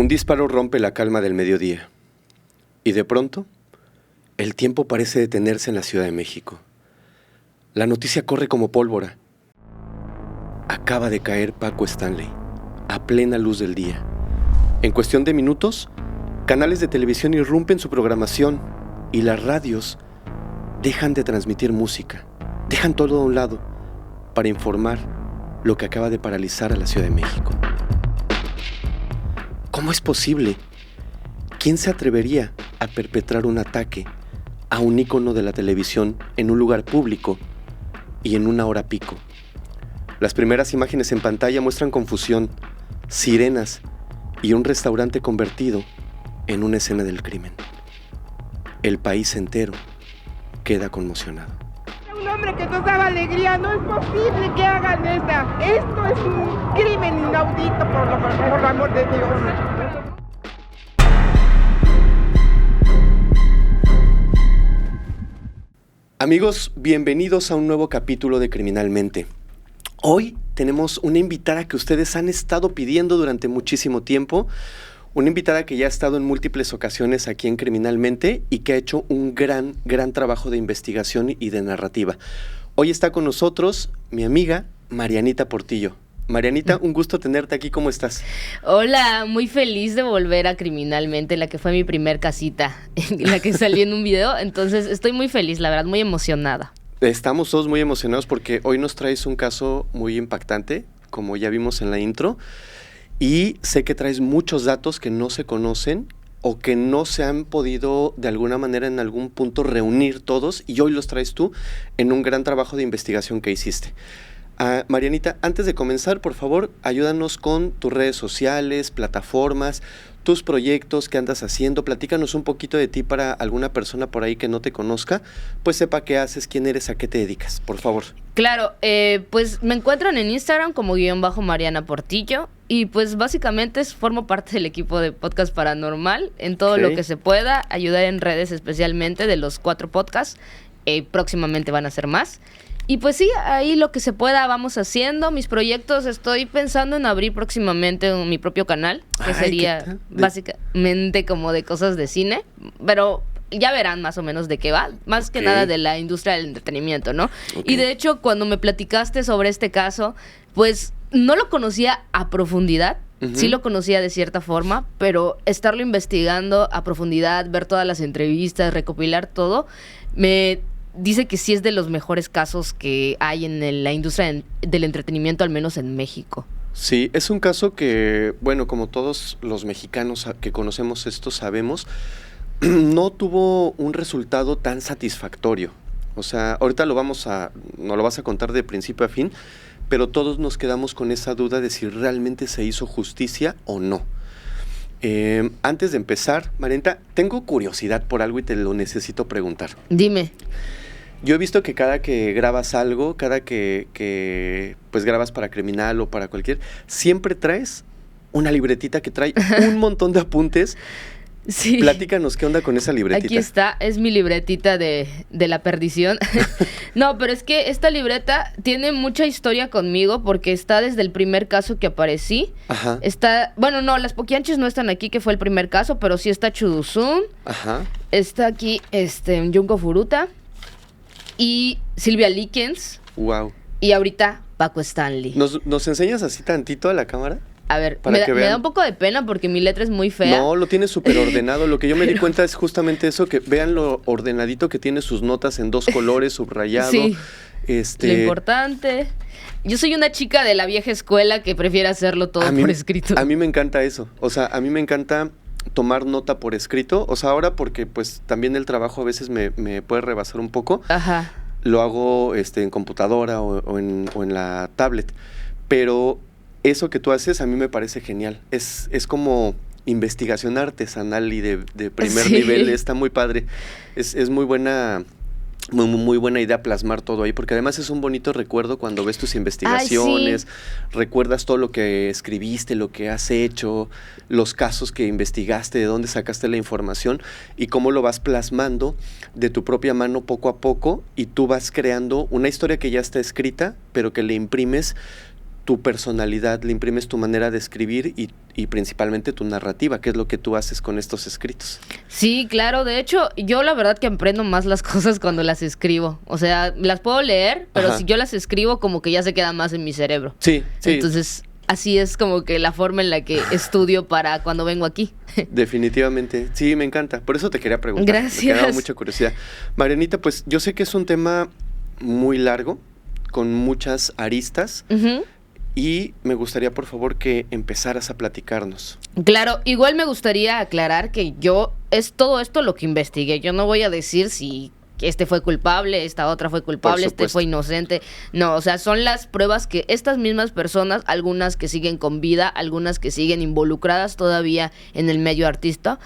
Un disparo rompe la calma del mediodía. Y de pronto, el tiempo parece detenerse en la Ciudad de México. La noticia corre como pólvora. Acaba de caer Paco Stanley, a plena luz del día. En cuestión de minutos, canales de televisión irrumpen su programación y las radios dejan de transmitir música, dejan todo a un lado para informar lo que acaba de paralizar a la Ciudad de México. ¿Cómo es posible? ¿Quién se atrevería a perpetrar un ataque a un ícono de la televisión en un lugar público y en una hora pico? Las primeras imágenes en pantalla muestran confusión, sirenas y un restaurante convertido en una escena del crimen. El país entero queda conmocionado. Un hombre que nos daba alegría, no es posible que hagan esta. Esto es un crimen inaudito, por el amor de Dios. Amigos, bienvenidos a un nuevo capítulo de Criminalmente. Hoy tenemos una invitada que ustedes han estado pidiendo durante muchísimo tiempo, una invitada que ya ha estado en múltiples ocasiones aquí en Criminalmente y que ha hecho un gran trabajo de investigación y de narrativa. Hoy está con nosotros mi amiga Marianita Portillo. Marianita, un gusto tenerte aquí, ¿cómo estás? Hola, muy feliz de volver a Criminalmente, la que fue mi primer casita, en la que salí en un video, entonces estoy muy feliz, la verdad, muy emocionada. Estamos todos muy emocionados porque hoy nos traes un caso muy impactante, como ya vimos en la intro, y sé que traes muchos datos que no se conocen o que no se han podido de alguna manera en algún punto reunir todos, y hoy los traes tú en un gran trabajo de investigación que hiciste. Marianita, antes de comenzar, por favor, ayúdanos con tus redes sociales, plataformas, tus proyectos que andas haciendo. Platícanos un poquito de ti para alguna persona por ahí que no te conozca, pues sepa qué haces, quién eres, a qué te dedicas, por favor. Claro, pues me encuentran en Instagram como _Mariana Portillo y pues básicamente formo parte del equipo de Podcast Paranormal en todo lo que se pueda, ayudar en redes especialmente de los 4 podcasts, próximamente van a ser más. Y pues sí, ahí lo que se pueda vamos haciendo. Mis proyectos, estoy pensando en abrir próximamente mi propio canal, que sería básicamente como de cosas de cine, pero ya verán más o menos de qué va, más que nada de la industria del entretenimiento, ¿no? Y de hecho, cuando me platicaste sobre este caso, pues no lo conocía a profundidad. Sí lo conocía de cierta forma, pero estarlo investigando a profundidad, ver todas las entrevistas, recopilar todo, me dice que sí es de los mejores casos que hay en la industria del entretenimiento, al menos en México. Sí, es un caso que, bueno, como todos los mexicanos que conocemos esto sabemos, no tuvo un resultado tan satisfactorio. O sea, ahorita nos lo vas a contar de principio a fin, pero todos nos quedamos con esa duda de si realmente se hizo justicia o no. Antes de empezar, Marianita, tengo curiosidad por algo y te lo necesito preguntar. Dime. Yo he visto que cada que grabas algo, cada que pues grabas para Criminal o para cualquier, siempre traes una libretita que trae un montón de apuntes. Sí. Platícanos, ¿qué onda con esa libretita? Aquí está, es mi libretita de la perdición. No, pero es que esta libreta tiene mucha historia conmigo porque está desde el primer caso que aparecí. Ajá. Está, bueno, no, las Poquianches no están aquí, que fue el primer caso, pero sí está Chuduzún. Ajá. Está aquí, Junko Furuta y Silvia Likens. Wow. Y ahorita Paco Stanley. ¿Nos enseñas así tantito a la cámara? A ver, me da un poco de pena porque mi letra es muy fea. No, lo tiene súper ordenado. Lo que yo me di cuenta es justamente eso, que vean lo ordenadito que tiene sus notas en 2 colores, subrayado. Sí, lo importante. Yo soy una chica de la vieja escuela que prefiere hacerlo todo por escrito. A mí me encanta eso. O sea, a mí me encanta tomar nota por escrito. O sea, ahora porque pues también el trabajo a veces me puede rebasar un poco. Ajá. Lo hago en computadora o en la tablet. Pero eso que tú haces a mí me parece genial. Es como investigación artesanal y de primer nivel. Está muy padre. Es muy buena Muy buena idea plasmar todo ahí, porque además es un bonito recuerdo cuando ves tus investigaciones, sí. Recuerdas todo lo que escribiste, lo que has hecho, los casos que investigaste, de dónde sacaste la información y cómo lo vas plasmando de tu propia mano poco a poco, y tú vas creando una historia que ya está escrita, pero que le imprimes tu personalidad, le imprimes tu manera de escribir y principalmente tu narrativa, que es lo que tú haces con estos escritos. Sí, claro, de hecho, yo la verdad que aprendo más las cosas cuando las escribo. O sea, las puedo leer, pero si yo las escribo como que ya se quedan más en mi cerebro. Sí. Entonces, así es como que la forma en la que estudio para cuando vengo aquí. Definitivamente, sí, me encanta. Por eso te quería preguntar. Gracias. Me quedaba mucha curiosidad. Marianita, pues yo sé que es un tema muy largo, con muchas aristas. Y me gustaría, por favor, que empezaras a platicarnos. Claro, igual me gustaría aclarar que es todo esto lo que investigué. Yo no voy a decir si este fue culpable, esta otra fue culpable, este fue inocente. No, o sea, son las pruebas que estas mismas personas, algunas que siguen con vida, algunas que siguen involucradas todavía en el medio artístico,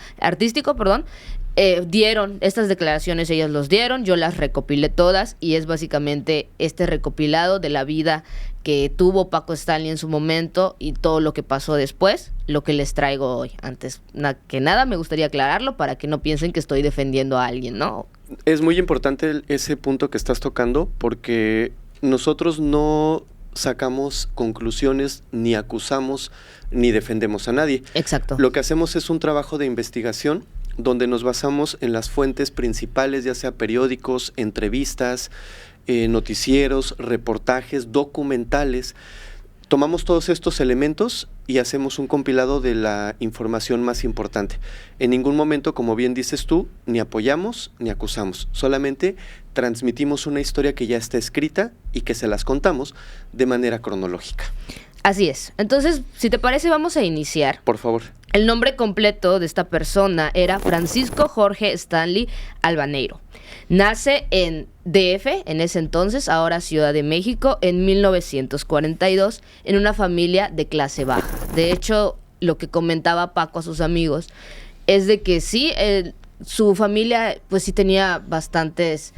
dieron estas declaraciones, ellas los dieron, yo las recopilé todas y es básicamente este recopilado de la vida que tuvo Paco Stanley en su momento y todo lo que pasó después, lo que les traigo hoy. Antes que nada me gustaría aclararlo para que no piensen que estoy defendiendo a alguien, ¿no? Es muy importante ese punto que estás tocando porque nosotros no sacamos conclusiones, ni acusamos, ni defendemos a nadie. Exacto. Lo que hacemos es un trabajo de investigación donde nos basamos en las fuentes principales, ya sea periódicos, entrevistas, noticieros, reportajes, documentales. Tomamos todos estos elementos y hacemos un compilado de la información más importante. En ningún momento, como bien dices tú, ni apoyamos ni acusamos. Solamente transmitimos una historia que ya está escrita y que se las contamos de manera cronológica. Así es. Entonces, si te parece, vamos a iniciar. Por favor. El nombre completo de esta persona era Francisco Jorge Stanley Albanero. Nace en DF, en ese entonces, ahora Ciudad de México, en 1942, en una familia de clase baja. De hecho, lo que comentaba Paco a sus amigos es de que sí, su familia pues sí tenía bastantes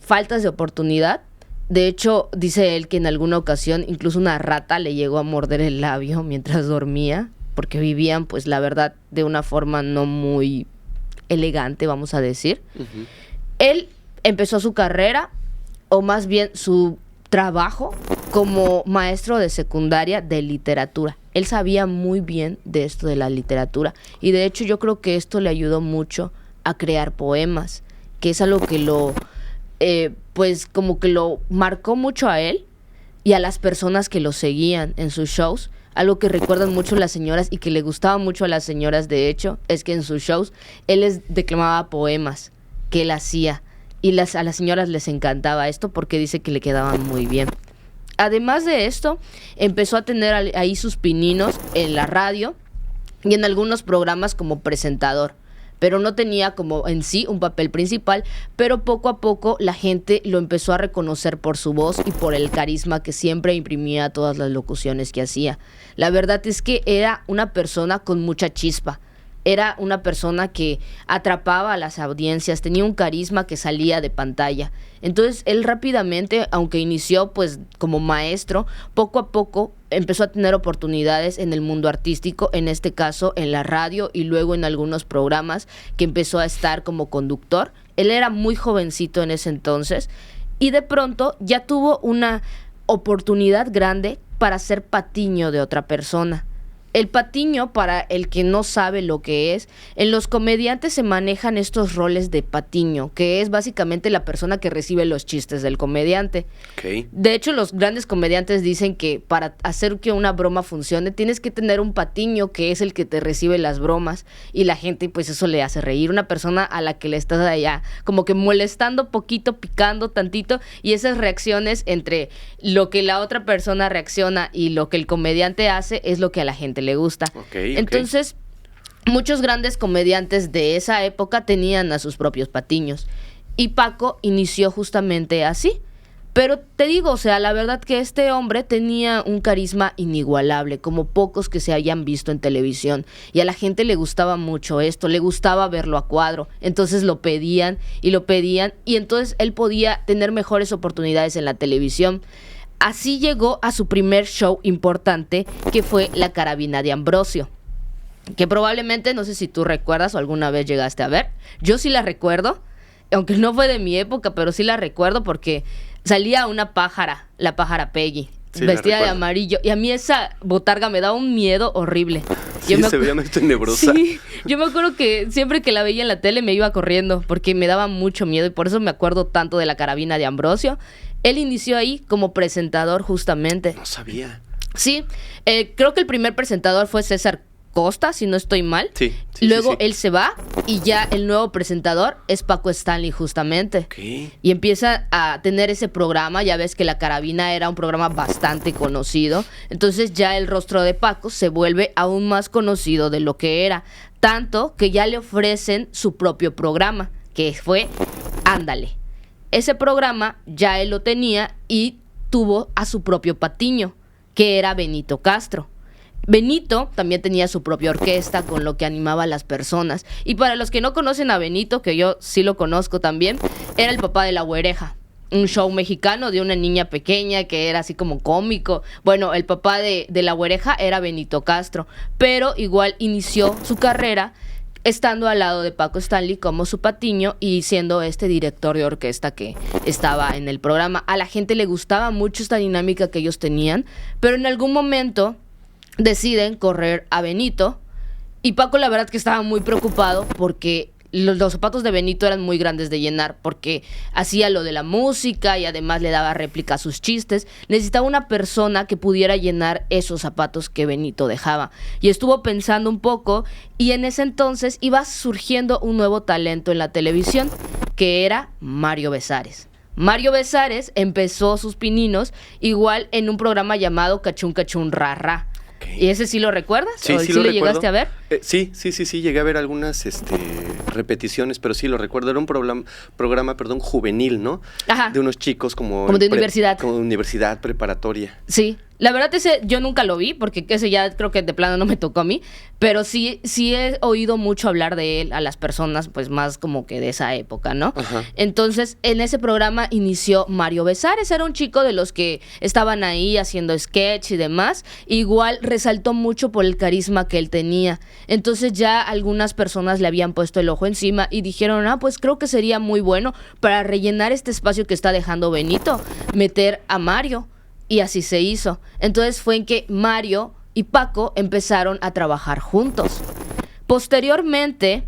faltas de oportunidad. De hecho, dice él que en alguna ocasión incluso una rata le llegó a morder el labio mientras dormía, porque vivían, pues la verdad, de una forma no muy elegante, vamos a decir. Él empezó su carrera, o más bien su trabajo, como maestro de secundaria de literatura. Él sabía muy bien de esto de la literatura, y de hecho yo creo que esto le ayudó mucho a crear poemas, que es algo que pues como que lo marcó mucho a él y a las personas que lo seguían en sus shows. Algo que recuerdan mucho las señoras y que le gustaba mucho a las señoras, de hecho, es que en sus shows él les declamaba poemas que él hacía y a las señoras les encantaba esto porque dice que le quedaban muy bien. Además de esto, empezó a tener ahí sus pininos en la radio y en algunos programas como presentador, pero no tenía como en sí un papel principal, pero poco a poco la gente lo empezó a reconocer por su voz y por el carisma que siempre imprimía a todas las locuciones que hacía. La verdad es que era una persona con mucha chispa, era una persona que atrapaba a las audiencias, tenía un carisma que salía de pantalla. Entonces él rápidamente, aunque inició pues como maestro, poco a poco empezó a tener oportunidades en el mundo artístico, en este caso en la radio y luego en algunos programas que empezó a estar como conductor. Él era muy jovencito en ese entonces y de pronto ya tuvo una oportunidad grande para ser patiño de otra persona. El patiño, para el que no sabe lo que es, en los comediantes se manejan estos roles de patiño, que es básicamente la persona que recibe los chistes del comediante. Okay. De hecho, los grandes comediantes dicen que para hacer que una broma funcione, tienes que tener un patiño que es el que te recibe las bromas y la gente, pues eso le hace reír. Una persona a la que le estás allá como que molestando poquito, picando tantito, y esas reacciones entre lo que la otra persona reacciona y lo que el comediante hace es lo que a la gente le gusta. Entonces, muchos grandes comediantes de esa época tenían a sus propios patiños y Paco inició justamente así. Pero te digo, o sea, la verdad que este hombre tenía un carisma inigualable, como pocos que se hayan visto en televisión, y a la gente le gustaba mucho esto, le gustaba verlo a cuadro, entonces lo pedían, y entonces él podía tener mejores oportunidades en la televisión. Así llegó a su primer show importante, que fue La Carabina de Ambrosio, que probablemente, no sé si tú recuerdas o alguna vez llegaste a ver. Yo sí la recuerdo, aunque no fue de mi época, pero sí la recuerdo porque salía una pájara, la pájara Peggy. vestida de amarillo. Y a mí esa botarga me daba un miedo horrible. Sí, se veía muy tenebrosa. Sí, yo me acuerdo que siempre que la veía en la tele me iba corriendo porque me daba mucho miedo y por eso me acuerdo tanto de la carabina de Ambrosio. Él inició ahí como presentador justamente. No sabía. Sí, creo que el primer presentador fue César Costa, si no estoy mal. Sí. Luego él se va y ya el nuevo presentador es Paco Stanley justamente. ¿Qué? Y empieza a tener ese programa, ya ves que La Carabina era un programa bastante conocido, entonces ya el rostro de Paco se vuelve aún más conocido de lo que era, tanto que ya le ofrecen su propio programa, que fue Ándale. Ese programa ya él lo tenía y tuvo a su propio patiño, que era Benito Castro. Benito también tenía su propia orquesta con lo que animaba a las personas. Y para los que no conocen a Benito, que yo sí lo conozco también, era el papá de La Güereja, un show mexicano de una niña pequeña que era así como cómico. Bueno, el papá de La Güereja era Benito Castro, pero igual inició su carrera estando al lado de Paco Stanley como su patiño y siendo este director de orquesta que estaba en el programa. A la gente le gustaba mucho esta dinámica que ellos tenían, pero en algún momento deciden correr a Benito y Paco la verdad que estaba muy preocupado porque los zapatos de Benito eran muy grandes de llenar porque hacía lo de la música y además le daba réplica a sus chistes. Necesitaba una persona que pudiera llenar esos zapatos que Benito dejaba y estuvo pensando un poco y en ese entonces iba surgiendo un nuevo talento en la televisión que era Mario Besares. Mario Besares empezó sus pininos igual en un programa llamado Cachún Cachún Ra Ra. ¿Y ese sí lo recuerdas? Sí, sí lo llegaste a ver? Sí, llegué a ver algunas repeticiones, pero sí lo recuerdo. Era un programa juvenil, ¿no? Ajá. De unos chicos como de universidad. Como de universidad preparatoria. Sí. La verdad ese yo nunca lo vi porque ese ya creo que de plano no me tocó a mí, pero sí he oído mucho hablar de él a las personas pues más como que de esa época, ¿no? Ajá. Entonces en ese programa inició Mario Besares, era un chico de los que estaban ahí haciendo sketch y demás, igual resaltó mucho por el carisma que él tenía, entonces ya algunas personas le habían puesto el ojo encima y dijeron, pues creo que sería muy bueno para rellenar este espacio que está dejando Benito, meter a Mario. Y así se hizo. Entonces fue en que Mario y Paco empezaron a trabajar juntos. Posteriormente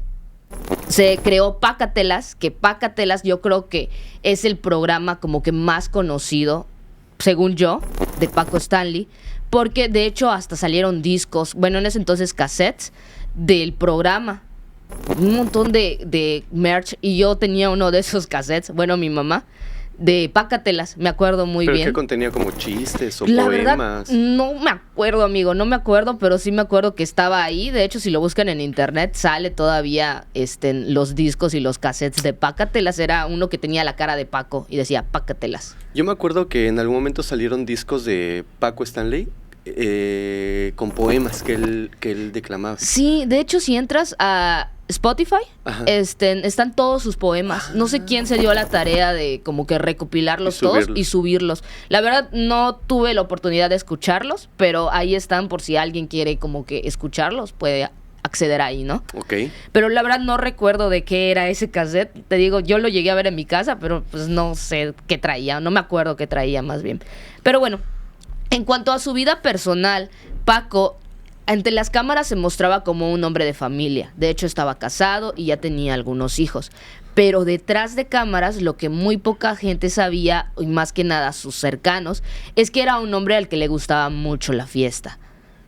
se creó Pácatelas, que Pácatelas yo creo que es el programa como que más conocido, según yo, de Paco Stanley, porque de hecho hasta salieron discos, bueno, en ese entonces cassettes del programa. Un montón de merch y yo tenía uno de esos cassettes, bueno, mi mamá, de Pácatelas, me acuerdo muy bien. ¿Pero qué contenía, como chistes o la poemas? Verdad, no me acuerdo, amigo, no me acuerdo, pero sí me acuerdo que estaba ahí. De hecho, si lo buscan en internet, sale todavía los discos y los cassettes de Pácatelas. Era uno que tenía la cara de Paco y decía Pácatelas. Yo me acuerdo que en algún momento salieron discos de Paco Stanley con poemas que él declamaba. Sí, de hecho, si entras a Spotify, están todos sus poemas. No sé quién se dio la tarea de como que recopilarlos todos y subirlos. La verdad no tuve la oportunidad de escucharlos, pero ahí están por si alguien quiere como que escucharlos, puede acceder ahí, ¿no? Ok. Pero la verdad no recuerdo de qué era ese cassette. Te digo, yo lo llegué a ver en mi casa, pero pues no sé qué traía, no me acuerdo qué traía más bien. Pero bueno, en cuanto a su vida personal, Paco ante las cámaras se mostraba como un hombre de familia. De hecho, estaba casado y ya tenía algunos hijos. Pero detrás de cámaras, lo que muy poca gente sabía, y más que nada sus cercanos, es que era un hombre al que le gustaba mucho la fiesta.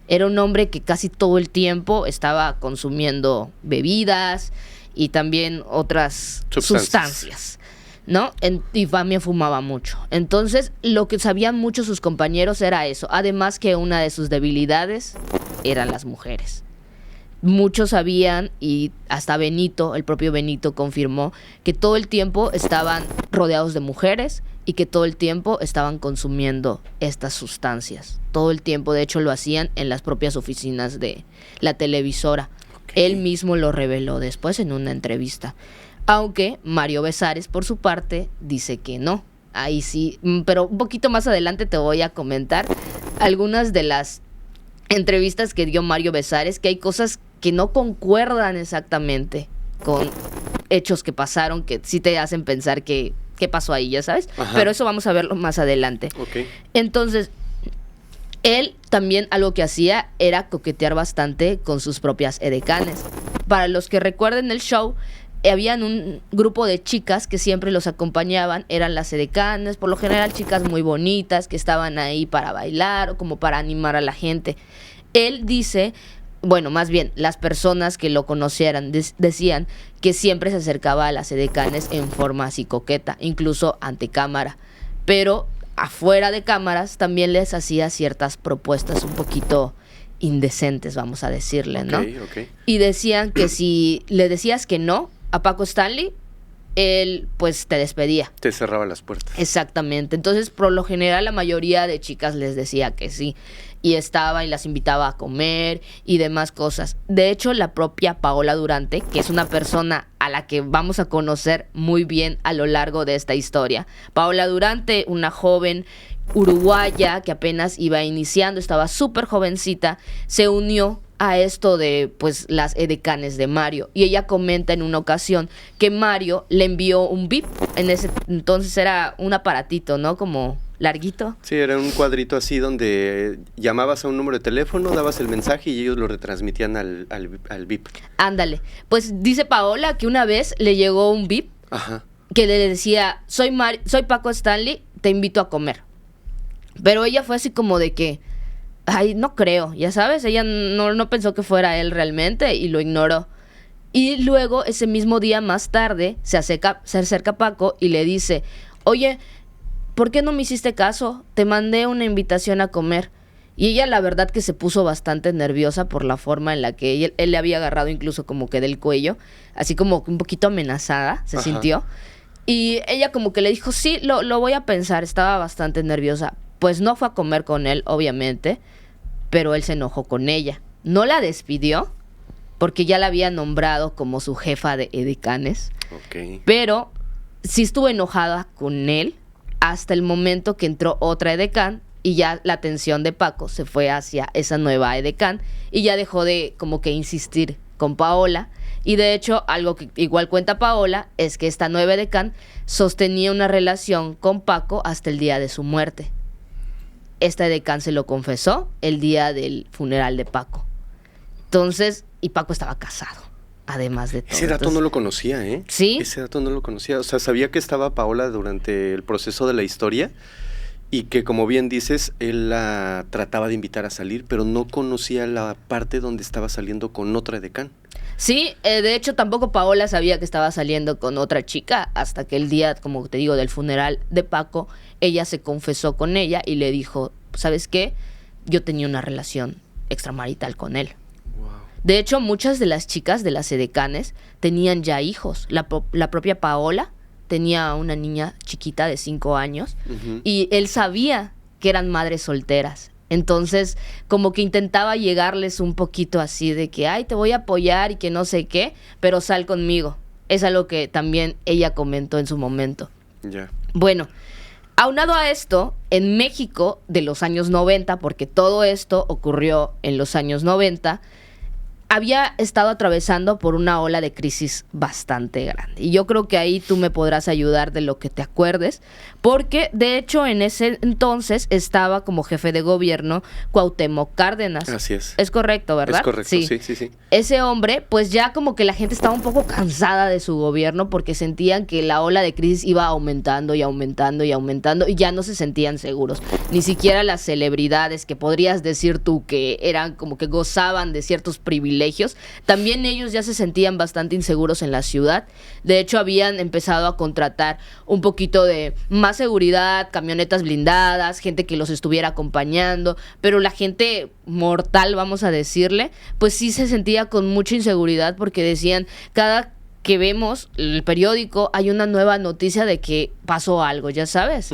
Era un hombre que casi todo el tiempo estaba consumiendo bebidas y también otras sustancias, ¿no? Y también fumaba mucho. Entonces, lo que sabían mucho sus compañeros era eso. Además que una de sus debilidades eran las mujeres. Muchos sabían, y hasta Benito, el propio Benito, confirmó que todo el tiempo estaban rodeados de mujeres y que todo el tiempo estaban consumiendo estas sustancias. Todo el tiempo, de hecho, lo hacían en las propias oficinas de la televisora. Okay. Él mismo lo reveló después en una entrevista. Aunque Mario Besares, por su parte, dice que no. Ahí sí, pero un poquito más adelante te voy a comentar algunas de las entrevistas que dio Mario Besares, que hay cosas que no concuerdan exactamente con hechos que pasaron, que sí te hacen pensar que qué pasó ahí, ya sabes. Ajá. Pero eso vamos a verlo más adelante. Okay. Entonces, Él también algo que hacía era coquetear bastante con sus propias edecanes. Para los que recuerden el show, habían un grupo de chicas que siempre los acompañaban, eran las edecanes, por lo general chicas muy bonitas que estaban ahí para bailar o como para animar a la gente. Él dice, bueno, más bien las personas que lo conocieran decían que siempre se acercaba a las edecanes en forma así coqueta, incluso ante cámara, pero afuera de cámaras también les hacía ciertas propuestas un poquito indecentes, vamos a decirle, ¿no? Okay. Y decían que si le decías que no a Paco Stanley, él pues te despedía. Te cerraba las puertas. Exactamente. Entonces, por lo general, la mayoría de chicas les decía que sí. Y estaba y las invitaba a comer y demás cosas. De hecho, la propia Paola Durante, que es una persona a la que vamos a conocer muy bien a lo largo de esta historia. Paola Durante, una joven uruguaya que apenas iba iniciando, estaba súper jovencita, se unió a esto de pues las edecanes de Mario, y ella comenta en una ocasión que Mario le envió un VIP. En ese entonces era un aparatito, ¿no? Como larguito. Sí, era un cuadrito así donde llamabas a un número de teléfono, dabas el mensaje y ellos lo retransmitían al VIP. Ándale. Pues dice Paola que una vez le llegó un VIP. Ajá. Que le decía, soy Paco Stanley, te invito a comer. Pero ella fue así como de que, ay, no creo, ya sabes, ella no pensó que fuera él realmente y lo ignoró. Y luego, ese mismo día más tarde, se acerca a Paco y le dice, oye, ¿por qué no me hiciste caso? Te mandé una invitación a comer. Y ella la verdad que se puso bastante nerviosa por la forma en la que él le había agarrado incluso como que del cuello, así como un poquito amenazada se sintió. Y ella como que le dijo, sí, lo voy a pensar, estaba bastante nerviosa. Pues no fue a comer con él, obviamente, pero él se enojó con ella. No la despidió, porque ya la había nombrado como su jefa de edecanes. Okay. Pero sí estuvo enojada con él hasta el momento que entró otra edecán y ya la atención de Paco se fue hacia esa nueva edecán y ya dejó de como que insistir con Paola. Y de hecho, algo que igual cuenta Paola es que esta nueva edecán sostenía una relación con Paco hasta el día de su muerte. Esta edecán se lo confesó el día del funeral de Paco. Entonces, y Paco estaba casado, además de todo. Ese dato no lo conocía, ¿eh? ¿Sí? Ese dato no lo conocía. O sea, sabía que estaba Paola durante el proceso de la historia y que, como bien dices, él la trataba de invitar a salir, pero no conocía la parte donde estaba saliendo con otra edecán. Sí, de hecho tampoco Paola sabía que estaba saliendo con otra chica hasta que el día, como te digo, del funeral de Paco, ella se confesó con ella y le dijo, ¿sabes qué? Yo tenía una relación extramarital con él. Wow. De hecho, muchas de las chicas de las edecanes tenían ya hijos. La propia Paola tenía una niña chiquita de 5 años y él sabía que eran madres solteras. Entonces, como que intentaba llegarles un poquito así de que, ay, te voy a apoyar y que no sé qué, pero sal conmigo. Es algo que también ella comentó en su momento. Ya. Bueno, aunado a esto, en México de los años 90, porque todo esto ocurrió en los años 90, había estado atravesando por una ola de crisis bastante grande. Y yo creo que ahí tú me podrás ayudar de lo que te acuerdes, porque de hecho en ese entonces estaba como jefe de gobierno Cuauhtémoc Cárdenas. Así es. Es correcto, ¿verdad? Es correcto, sí. Ese hombre, pues ya como que la gente estaba un poco cansada de su gobierno porque sentían que la ola de crisis iba aumentando y aumentando y aumentando y ya no se sentían seguros. Ni siquiera las celebridades que podrías decir tú que eran como que gozaban de ciertos privilegios, también ellos ya se sentían bastante inseguros en la ciudad. De hecho, habían empezado a contratar un poquito de más seguridad, camionetas blindadas, gente que los estuviera acompañando, pero la gente mortal, vamos a decirle, pues sí se sentía con mucha inseguridad porque decían, cada que vemos el periódico hay una nueva noticia de que pasó algo, ya sabes.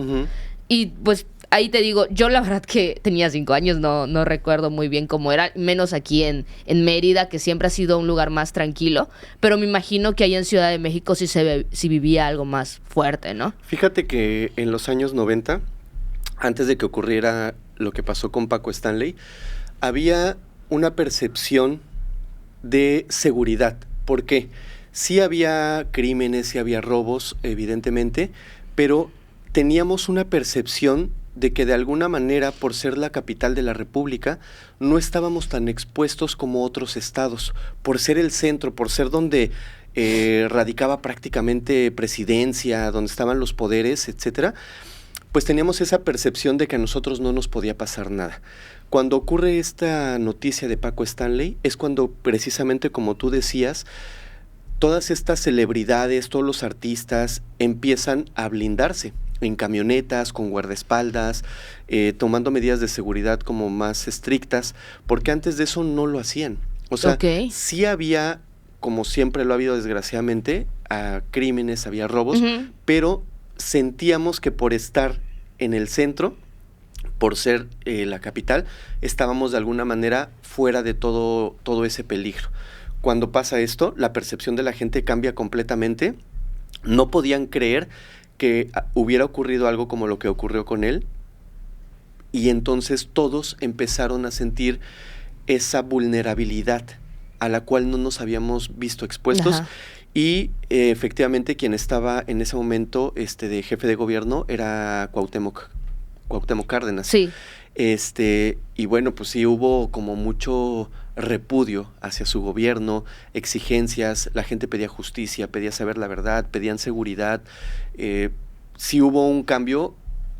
Y pues ahí te digo, yo la verdad que tenía 5 años, no recuerdo muy bien cómo era, menos aquí en Mérida, que siempre ha sido un lugar más tranquilo, pero me imagino que ahí en Ciudad de México sí vivía algo más fuerte, ¿no? Fíjate que en los años 90, antes de que ocurriera lo que pasó con Paco Stanley, había una percepción de seguridad. ¿Por qué? Sí había crímenes, sí había robos, evidentemente, pero teníamos una percepción de que de alguna manera, por ser la capital de la República, no estábamos tan expuestos como otros estados, por ser el centro, por ser donde radicaba prácticamente presidencia, donde estaban los poderes, etcétera, pues teníamos esa percepción de que a nosotros no nos podía pasar nada. Cuando ocurre esta noticia de Paco Stanley, es cuando precisamente, como tú decías, todas estas celebridades, todos los artistas empiezan a blindarse en camionetas, con guardaespaldas, tomando medidas de seguridad como más estrictas, porque antes de eso no lo hacían. O sea, sí había, como siempre lo ha habido desgraciadamente, crímenes, había robos, pero sentíamos que por estar en el centro, por ser la capital, estábamos de alguna manera fuera de todo ese peligro. Cuando pasa esto, la percepción de la gente cambia completamente. No podían creer que hubiera ocurrido algo como lo que ocurrió con él, y entonces todos empezaron a sentir esa vulnerabilidad a la cual no nos habíamos visto expuestos. Ajá. Y efectivamente quien estaba en ese momento de jefe de gobierno era Cuauhtémoc Cárdenas. Sí. Y bueno, pues sí hubo como mucho repudio hacia su gobierno, exigencias, la gente pedía justicia, pedía saber la verdad, pedían seguridad. Sí hubo un cambio,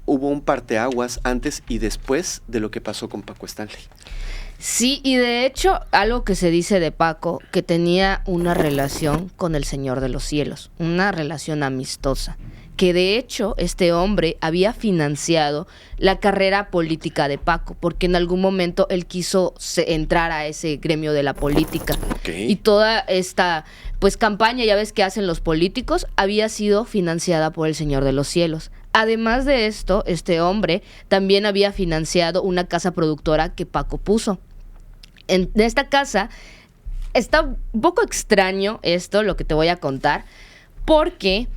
hubo un parteaguas antes y después de lo que pasó con Paco Stanley. Sí, y de hecho, algo que se dice de Paco, que tenía una relación con el Señor de los Cielos, una relación amistosa, que de hecho este hombre había financiado la carrera política de Paco, porque en algún momento él quiso entrar a ese gremio de la política. Okay. Y toda esta campaña, ya ves que hacen los políticos, había sido financiada por el Señor de los Cielos. Además de esto, este hombre también había financiado una casa productora que Paco puso. En esta casa está un poco extraño esto, lo que te voy a contar, porque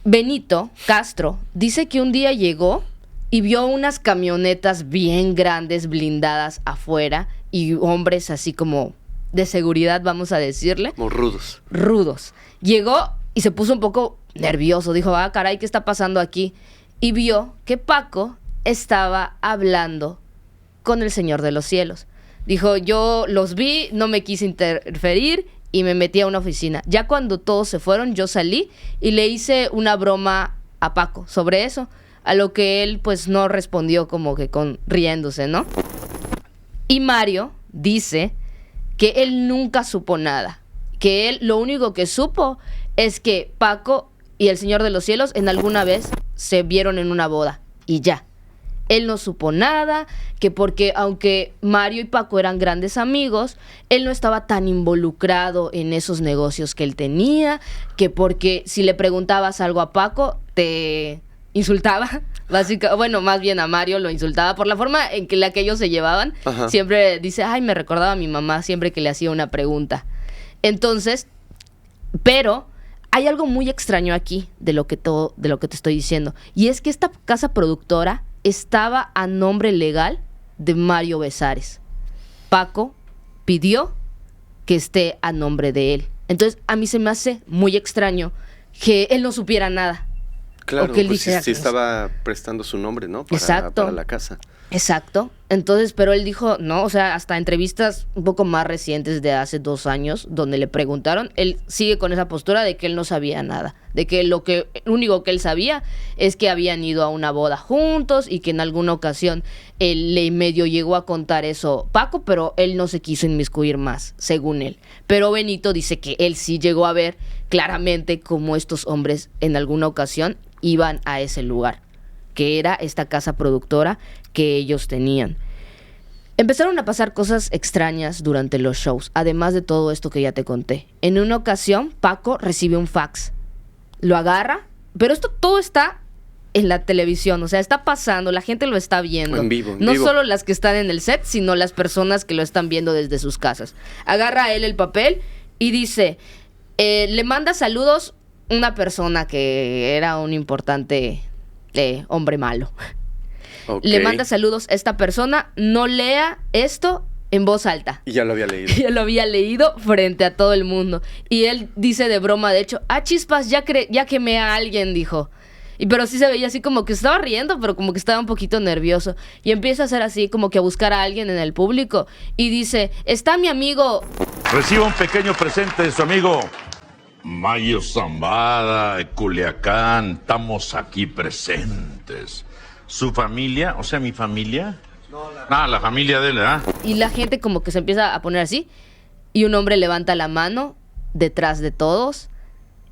Benito Castro dice que un día llegó y vio unas camionetas bien grandes, blindadas afuera, y hombres así como de seguridad, vamos a decirle. Como rudos. Rudos. Llegó y se puso un poco nervioso. Dijo, caray, ¿qué está pasando aquí? Y vio que Paco estaba hablando con el Señor de los Cielos. Dijo, yo los vi, no me quise interferir y me metí a una oficina. Ya cuando todos se fueron, yo salí y le hice una broma a Paco sobre eso, a lo que él pues no respondió como que riéndose, ¿no? Y Mario dice que él nunca supo nada, que él lo único que supo es que Paco y el Señor de los Cielos en alguna vez se vieron en una boda y ya. Él no supo nada, que porque aunque Mario y Paco eran grandes amigos, él no estaba tan involucrado en esos negocios que él tenía, que porque si le preguntabas algo a Paco, te insultaba. Bueno, más bien a Mario lo insultaba por la forma en la que ellos se llevaban. Ajá. Siempre dice, me recordaba a mi mamá siempre que le hacía una pregunta. Entonces, pero hay algo muy extraño aquí de lo que te estoy diciendo. Y es que esta casa productora estaba a nombre legal de Mario Besares. Paco pidió que esté a nombre de él. Entonces, a mí se me hace muy extraño que él no supiera nada. Claro, que él pues sí estaba prestando su nombre, ¿no? Para la casa. Exacto. Entonces, pero él dijo, no, o sea, hasta entrevistas un poco más recientes de hace 2 años, donde le preguntaron, él sigue con esa postura de que él no sabía nada, de que lo único que él sabía es que habían ido a una boda juntos y que en alguna ocasión él le medio llegó a contar eso Paco, pero él no se quiso inmiscuir más, según él. Pero Benito dice que él sí llegó a ver claramente cómo estos hombres en alguna ocasión iban a ese lugar, que era esta casa productora que ellos tenían. Empezaron a pasar cosas extrañas durante los shows, además de todo esto que ya te conté. En una ocasión, Paco recibe un fax, lo agarra, pero todo está en la televisión, o sea, está pasando, la gente lo está viendo. En vivo. No solo las que están en el set, sino las personas que lo están viendo desde sus casas. Agarra a él el papel y dice, le manda saludos una persona que era un importante hombre malo. Okay. Le manda saludos a esta persona, no lea esto en voz alta. Y ya lo había leído. Ya lo había leído frente a todo el mundo. Y él dice de broma, de hecho, chispas, ya quemé a alguien, dijo. Pero sí se veía así como que estaba riendo, pero como que estaba un poquito nervioso. Y empieza a hacer así como que a buscar a alguien en el público. Y dice, está mi amigo. Reciba un pequeño presente de su amigo Mayo Zambada, de Culiacán. Estamos aquí presentes. ¿Su familia? O sea, ¿mi familia? No, la familia de él, ¿verdad? Y la gente como que se empieza a poner así. Y un hombre levanta la mano detrás de todos.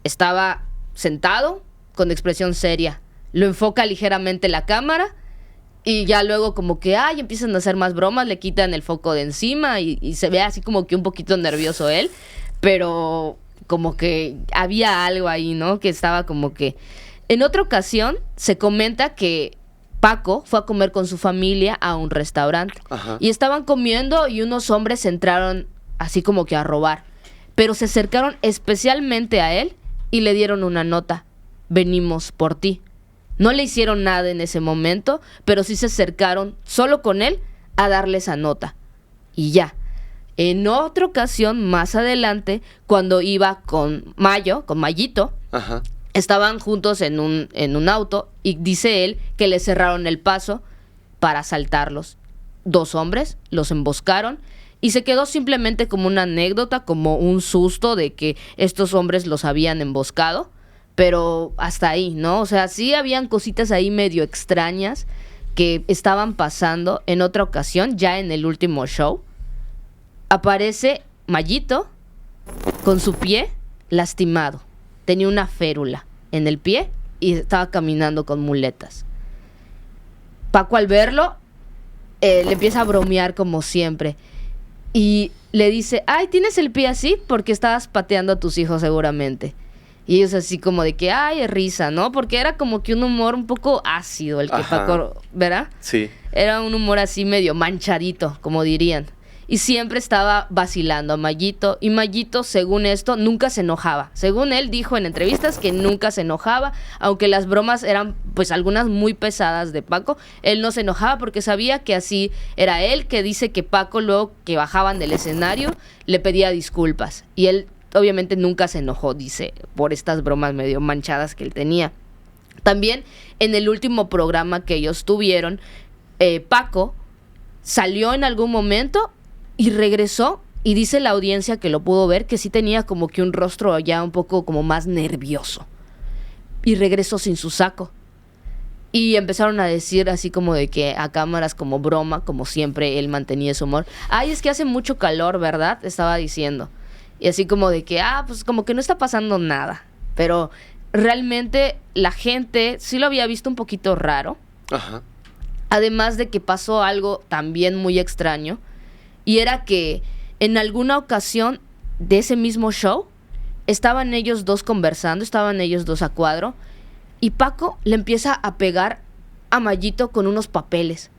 Estaba sentado con expresión seria. Lo enfoca ligeramente la cámara y ya luego como que empiezan a hacer más bromas, le quitan el foco de encima y se ve así como que un poquito nervioso él, pero como que había algo ahí, ¿no? Que estaba como que... En otra ocasión se comenta que Paco fue a comer con su familia a un restaurante. Ajá. Y estaban comiendo y unos hombres entraron así como que a robar, pero se acercaron especialmente a él y le dieron una nota. Venimos por ti. No le hicieron nada en ese momento, pero sí se acercaron solo con él a darle esa nota. Y ya. En otra ocasión, más adelante, cuando iba con Mayito, ajá, estaban juntos en un auto y dice él que le cerraron el paso para asaltarlos. 2 hombres los emboscaron y se quedó simplemente como una anécdota, como un susto de que estos hombres los habían emboscado. Pero hasta ahí, ¿no? O sea, sí habían cositas ahí medio extrañas que estaban pasando. En otra ocasión, ya en el último show, aparece Mayito con su pie lastimado. Tenía una férula en el pie y estaba caminando con muletas. Paco, al verlo, le empieza a bromear como siempre. Y le dice, ¿tienes el pie así? Porque estabas pateando a tus hijos seguramente. Y ellos así como de que, es risa, ¿no? Porque era como que un humor un poco ácido el que ajá, Paco, ¿verdad? Sí. Era un humor así medio manchadito, como dirían. Y siempre estaba vacilando a Mayito. Y Mayito, según esto, nunca se enojaba. Según él dijo en entrevistas que nunca se enojaba, aunque las bromas eran pues algunas muy pesadas de Paco. Él no se enojaba porque sabía que así era él, que dice que Paco luego que bajaban del escenario le pedía disculpas. Y él obviamente nunca se enojó, dice, por estas bromas medio manchadas que él tenía. También en el último programa que ellos tuvieron, Paco salió en algún momento y regresó, y dice la audiencia que lo pudo ver que sí tenía como que un rostro ya un poco como más nervioso. Y regresó sin su saco. Y empezaron a decir así como de que a cámaras como broma, como siempre él mantenía su humor. Es que hace mucho calor, ¿verdad? Estaba diciendo. Y así como de que, pues como que no está pasando nada. Pero realmente la gente sí lo había visto un poquito raro. Ajá. Además de que pasó algo también muy extraño. Y era que en alguna ocasión de ese mismo show, estaban ellos dos conversando, estaban ellos dos a cuadro. Y Paco le empieza a pegar a Mayito con unos papeles.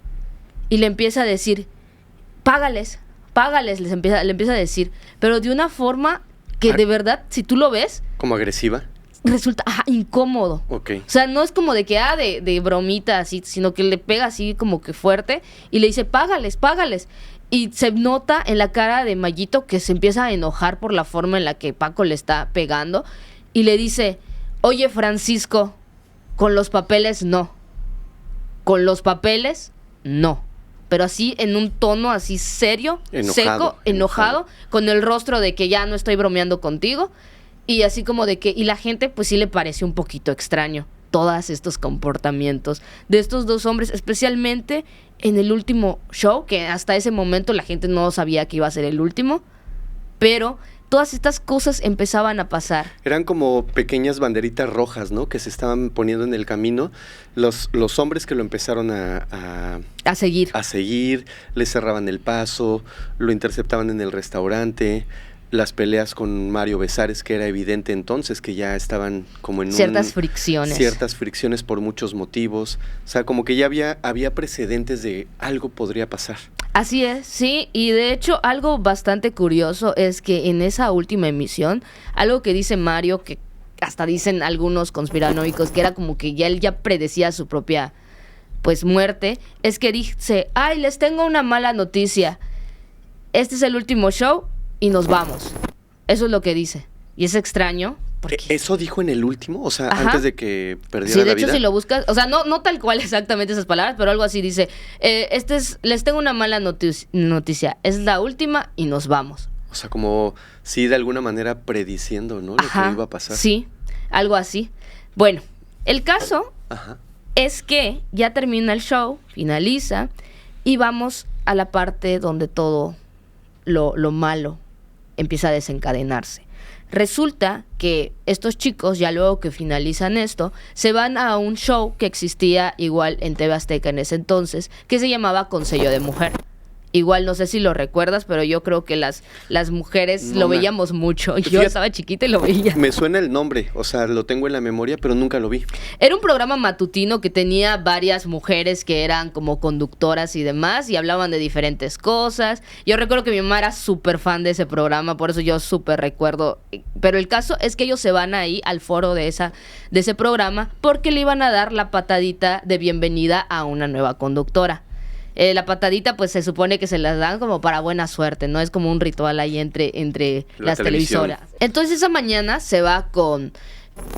Y le empieza a decir, págales, le empieza a decir, pero de una forma que de verdad, si tú lo ves... ¿Como agresiva? Resulta incómodo. Ok. O sea, no es como de que, de bromita así, sino que le pega así como que fuerte y le dice, págales. Y se nota en la cara de Mayito que se empieza a enojar por la forma en la que Paco le está pegando y le dice, oye Francisco, con los papeles no. Con los papeles no. Pero así en un tono así serio, seco, enojado, con el rostro de que ya no estoy bromeando contigo. Y así como de que, y la gente pues sí le pareció un poquito extraño todos estos comportamientos de estos dos hombres, especialmente en el último show, que hasta ese momento la gente no sabía que iba a ser el último, pero todas estas cosas empezaban a pasar. Eran como pequeñas banderitas rojas, ¿no? Que se estaban poniendo en el camino. Los hombres que lo empezaron a seguir, le cerraban el paso, lo interceptaban en el restaurante. Las peleas con Mario Besares, que era evidente entonces que ya estaban como en ciertas fricciones por muchos motivos. O sea, como que ya había precedentes de algo podría pasar. Así es, sí, y de hecho algo bastante curioso es que en esa última emisión, algo que dice Mario, que hasta dicen algunos conspiranoicos, que era como que él ya predecía su propia pues muerte, es que dice, les tengo una mala noticia, este es el último show y nos vamos. Eso es lo que dice. Y es extraño ¿Eso dijo en el último? O sea, antes de que perdiera la vida. Sí, de hecho, si lo buscas, o sea, no tal cual exactamente esas palabras, pero algo así dice, les tengo una mala noticia, es la última y nos vamos. O sea, como sí, de alguna manera prediciendo, ¿no? Lo que iba a pasar. Sí, algo así. Bueno, el caso es que ya termina el show, finaliza, y vamos a la parte donde todo lo malo empieza a desencadenarse. Resulta que estos chicos, ya luego que finalizan esto, se van a un show que existía igual en TV Azteca en ese entonces, que se llamaba Consejo de Mujer. Igual no sé si lo recuerdas, pero yo creo que las mujeres lo veíamos mucho. Yo estaba chiquita y lo veía. Me suena el nombre, o sea, lo tengo en la memoria, pero nunca lo vi. Era un programa matutino que tenía varias mujeres que eran como conductoras y demás, y hablaban de diferentes cosas. Yo recuerdo que mi mamá era súper fan de ese programa, por eso yo súper recuerdo. Pero el caso es que ellos se van ahí al foro de ese programa porque le iban a dar la patadita de bienvenida a una nueva conductora. La patadita pues se supone que se las dan como para buena suerte, ¿no? Es como un ritual ahí entre las televisoras. Entonces esa mañana se va con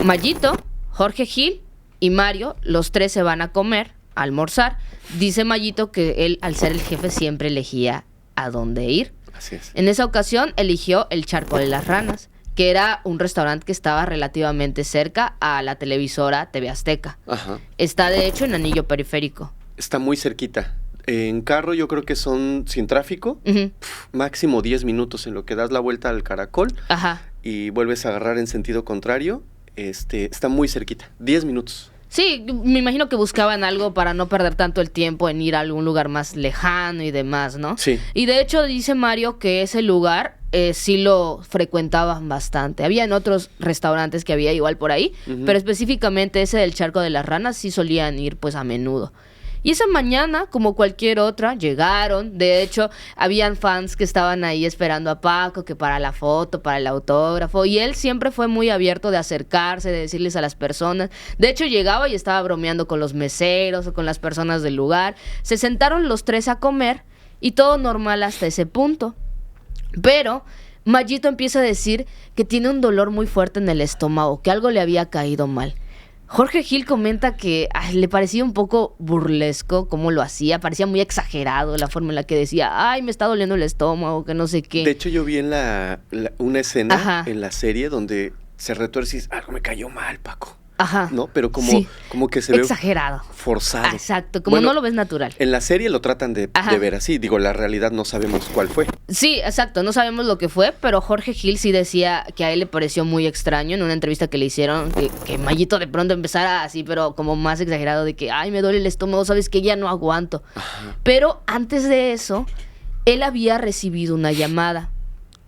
Mayito, Jorge Gil y Mario. Los tres se van a comer, a almorzar. Dice Mayito que él, al ser el jefe, siempre elegía a dónde ir. Así es. En esa ocasión eligió el Charco de las Ranas, que era un restaurante que estaba relativamente cerca a la televisora TV Azteca. Está de hecho en Anillo Periférico. Está muy cerquita. En carro yo creo que son, sin tráfico, máximo 10 minutos en lo que das la vuelta al Caracol y vuelves a agarrar en sentido contrario. Está muy cerquita, 10 minutos. Sí, me imagino que buscaban algo para no perder tanto el tiempo en ir a algún lugar más lejano y demás, ¿no? Sí. Y de hecho dice Mario que ese lugar sí lo frecuentaban bastante. Habían otros restaurantes que había igual por ahí, pero específicamente ese del Charco de las Ranas sí solían ir pues a menudo. Y esa mañana, como cualquier otra, llegaron. De hecho, habían fans que estaban ahí esperando a Paco, que para la foto, para el autógrafo. Y él siempre fue muy abierto de acercarse, de decirles a las personas. De hecho, llegaba y estaba bromeando con los meseros o con las personas del lugar. Se sentaron los tres a comer y todo normal hasta ese punto. Pero Mayito empieza a decir que tiene un dolor muy fuerte en el estómago, que algo le había caído mal. Jorge Gil comenta que le parecía un poco burlesco cómo lo hacía, parecía muy exagerado la forma en la que decía, ay, me está doliendo el estómago, que no sé qué. De hecho, yo vi en una escena en la serie donde se retuerce y dice, algo me cayó mal, Paco. ¿No? Pero como que se ve exagerado, forzado. Exacto, como no lo ves natural. En la serie lo tratan de ver así. Digo, la realidad no sabemos cuál fue. Sí, exacto, no sabemos lo que fue, pero Jorge Gil sí decía que a él le pareció muy extraño en una entrevista que le hicieron, que Mayito de pronto empezara así, pero como más exagerado de que, ay, me duele el estómago, sabes que ya no aguanto. Pero antes de eso, él había recibido una llamada.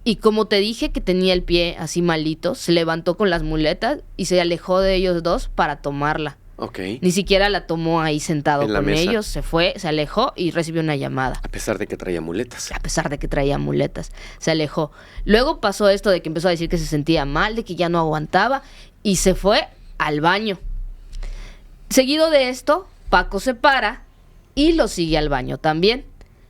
Y como te dije que tenía el pie así malito, se levantó con las muletas y se alejó de ellos dos para tomarla. Ni siquiera la tomó ahí sentado con ellos, se fue, se alejó y recibió una llamada. A pesar de que traía muletas. Se alejó. Luego pasó esto de que empezó a decir que se sentía mal, de que ya no aguantaba y se fue al baño. Seguido de esto, Paco se para y lo sigue al baño también.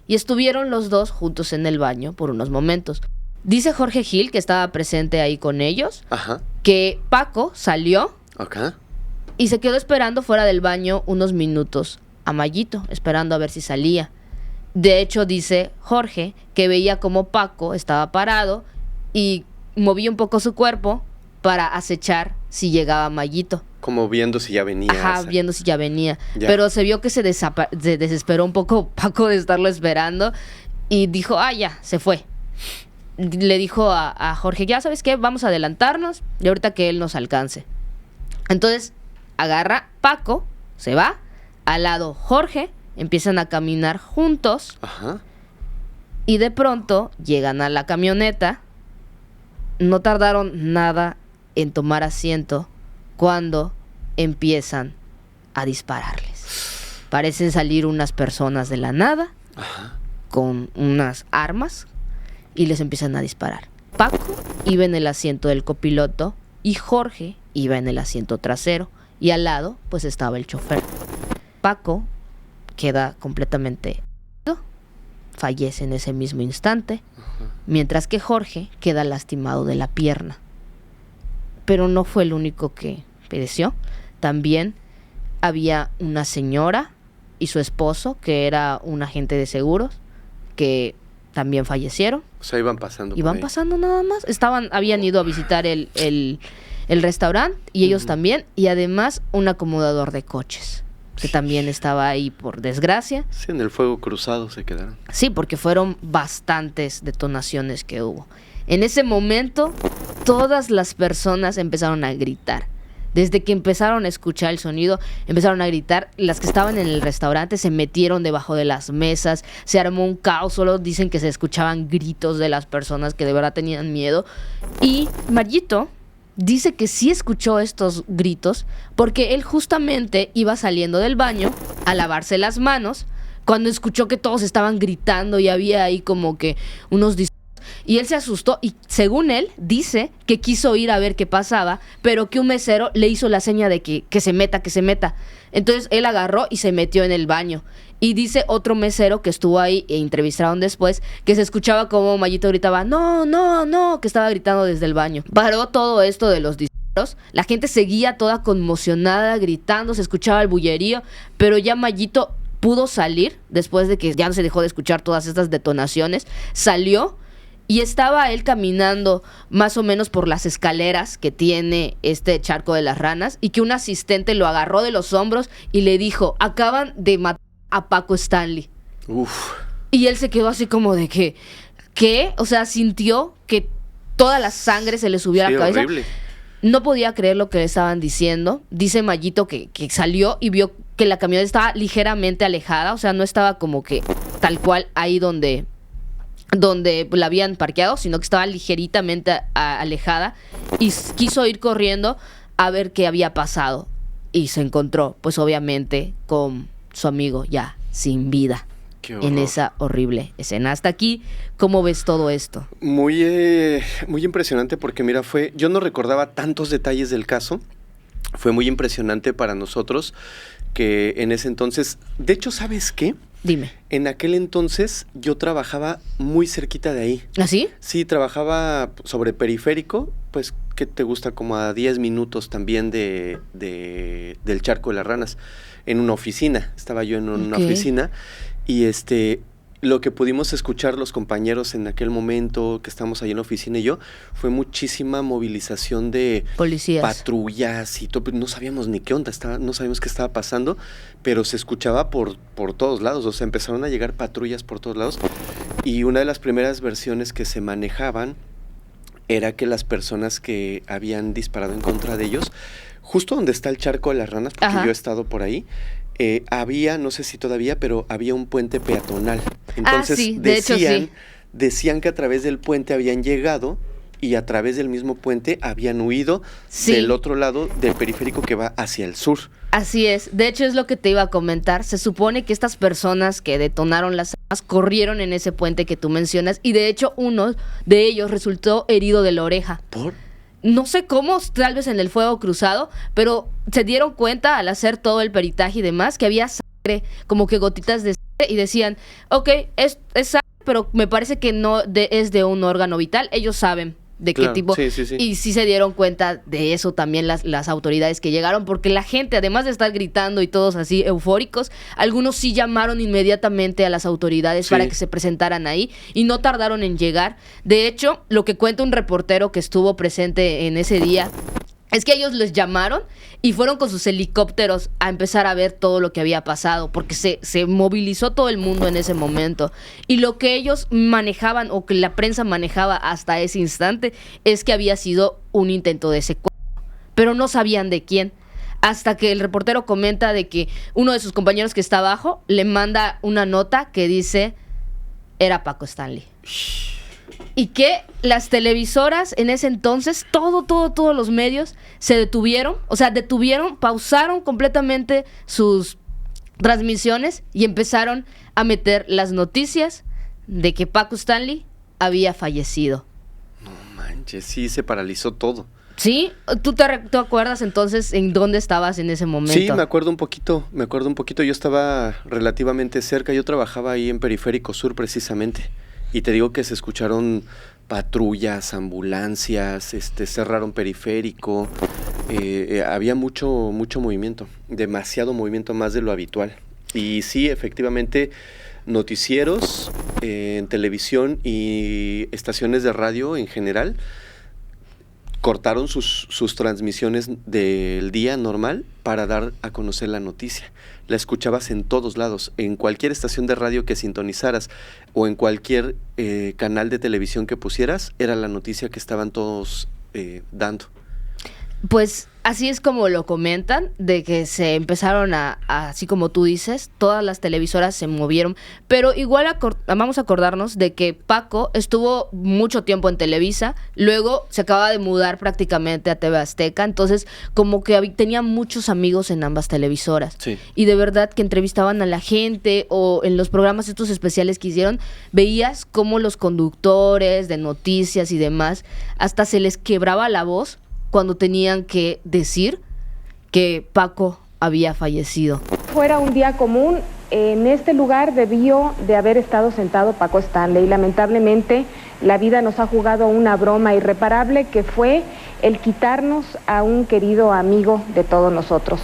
Y estuvieron los dos juntos en el baño por unos momentos. Dice Jorge Gil, que estaba presente ahí con ellos, que Paco salió y se quedó esperando fuera del baño unos minutos a Mayito, esperando a ver si salía. De hecho, dice Jorge que veía como Paco estaba parado y movía un poco su cuerpo para acechar si llegaba Mayito. Como viendo si ya venía. Viendo si ya venía. Pero se vio que se desesperó un poco Paco de estarlo esperando y dijo, ya, se fue. Le dijo a Jorge, ya sabes qué, vamos a adelantarnos y ahorita que él nos alcance. Entonces agarra Paco, se va, al lado Jorge, empiezan a caminar juntos y de pronto llegan a la camioneta. No tardaron nada en tomar asiento cuando empiezan a dispararles. Parecen salir unas personas de la nada con unas armas y les empiezan a disparar. Paco iba en el asiento del copiloto y Jorge iba en el asiento trasero y al lado pues estaba el chofer. Paco queda completamente herido, fallece en ese mismo instante, mientras que Jorge queda lastimado de la pierna. pero no fue el único que pereció. También había una señora y su esposo, que era un agente de seguros, que también fallecieron. O sea, iban pasando. Iban pasando nada más. Habían ido a visitar el restaurante y ellos también. Y además un acomodador de coches, que también estaba ahí por desgracia. Sí, en el fuego cruzado se quedaron. Sí, porque fueron bastantes detonaciones que hubo. En ese momento, todas las personas empezaron a gritar. Desde que empezaron a escuchar el sonido, empezaron a gritar. Las que estaban en el restaurante se metieron debajo de las mesas. Se armó un caos. Solo dicen que se escuchaban gritos de las personas que de verdad tenían miedo. Y Mayito dice que sí escuchó estos gritos porque él justamente iba saliendo del baño a lavarse las manos cuando escuchó que todos estaban gritando y había ahí como que unos disparos. Y él se asustó y, según él, dice que quiso ir a ver qué pasaba, pero que un mesero le hizo la seña de que se meta. Entonces él agarró y se metió en el baño. Y dice otro mesero que estuvo ahí e entrevistaron después, que se escuchaba como Mayito gritaba, no, que estaba gritando desde el baño. Paró todo esto de los disparos, la gente seguía toda conmocionada, gritando, se escuchaba el bullerío, pero ya Mayito pudo salir, después de que ya no se dejó de escuchar todas estas detonaciones, salió. Y estaba él caminando más o menos por las escaleras que tiene este Charco de las Ranas, y que un asistente lo agarró de los hombros y le dijo, acaban de matar a Paco Stanley. Uf. Y él se quedó así como de que, ¿qué? O sea, sintió que toda la sangre se le subió a la cabeza. Horrible. No podía creer lo que le estaban diciendo. Dice Mayito que salió y vio que la camioneta estaba ligeramente alejada, o sea, no estaba como que tal cual ahí donde la habían parqueado, sino que estaba ligeritamente alejada, y quiso ir corriendo a ver qué había pasado, y se encontró, pues obviamente, con su amigo ya sin vida en esa horrible escena. Hasta aquí, ¿cómo ves todo esto? Muy impresionante, porque mira, yo no recordaba tantos detalles del caso. Fue muy impresionante para nosotros que en ese entonces, de hecho, ¿sabes qué? Dime. En aquel entonces yo trabajaba muy cerquita de ahí. ¿Ah, sí? Sí, trabajaba sobre Periférico, pues, ¿qué te gusta? Como a 10 minutos también del Charco de las Ranas, en una oficina. Estaba yo en una oficina y lo que pudimos escuchar los compañeros en aquel momento que estábamos ahí en la oficina y yo, fue muchísima movilización de policías, patrullas y todo. No sabíamos ni qué onda, no sabíamos qué estaba pasando, pero se escuchaba por todos lados. O sea, empezaron a llegar patrullas por todos lados, y una de las primeras versiones que se manejaban era que las personas que habían disparado en contra de ellos, justo donde está el Charco de las Ranas, porque yo he estado por ahí, había, no sé si todavía, pero había un puente peatonal. Entonces sí, de hecho, sí. Decían que a través del puente habían llegado y a través del mismo puente habían huido del otro lado del Periférico que va hacia el sur. Así es. De hecho, es lo que te iba a comentar. Se supone que estas personas que detonaron las armas corrieron en ese puente que tú mencionas, y de hecho uno de ellos resultó herido de la oreja. ¿Por? No sé cómo, tal vez en el fuego cruzado, pero se dieron cuenta al hacer todo el peritaje y demás que había sangre, como que gotitas de sangre, y decían, ok, es sangre, pero me parece que no es de un órgano vital. Ellos saben de qué tipo. Sí. Y sí se dieron cuenta de eso también las autoridades que llegaron, porque la gente, además de estar gritando y todos así eufóricos, algunos sí llamaron inmediatamente a las autoridades para que se presentaran ahí, y no tardaron en llegar. De hecho, lo que cuenta un reportero que estuvo presente en ese día es que ellos les llamaron y fueron con sus helicópteros a empezar a ver todo lo que había pasado, porque se movilizó todo el mundo en ese momento. Y lo que ellos manejaban, o que la prensa manejaba hasta ese instante, es que había sido un intento de secuestro, pero no sabían de quién. Hasta que el reportero comenta de que uno de sus compañeros que está abajo le manda una nota que dice, era Paco Stanley. Y que las televisoras en ese entonces, todos los medios se detuvieron, pausaron completamente sus transmisiones y empezaron a meter las noticias de que Paco Stanley había fallecido. No manches, sí, se paralizó todo. ¿Sí? ¿Tú acuerdas entonces en dónde estabas en ese momento? Sí, me acuerdo un poquito. Yo estaba relativamente cerca, yo trabajaba ahí en Periférico Sur precisamente. Y te digo que se escucharon patrullas, ambulancias, cerraron periférico, había mucho movimiento, demasiado movimiento, más de lo habitual. Y sí, efectivamente, noticieros en televisión y estaciones de radio en general cortaron sus transmisiones del día normal para dar a conocer la noticia. La escuchabas en todos lados, en cualquier estación de radio que sintonizaras o en cualquier canal de televisión que pusieras, era la noticia que estaban todos dando. Pues así es como lo comentan, de que se empezaron así como tú dices, todas las televisoras se movieron, pero igual vamos a acordarnos de que Paco estuvo mucho tiempo en Televisa, luego se acaba de mudar prácticamente a TV Azteca, entonces como que tenía muchos amigos en ambas televisoras. Sí. Y de verdad que entrevistaban a la gente o en los programas estos especiales que hicieron, veías cómo los conductores de noticias y demás, hasta se les quebraba la voz cuando tenían que decir que Paco había fallecido. Fuera un día común, en este lugar debió de haber estado sentado Paco Stanley. Lamentablemente, la vida nos ha jugado una broma irreparable que fue el quitarnos a un querido amigo de todos nosotros.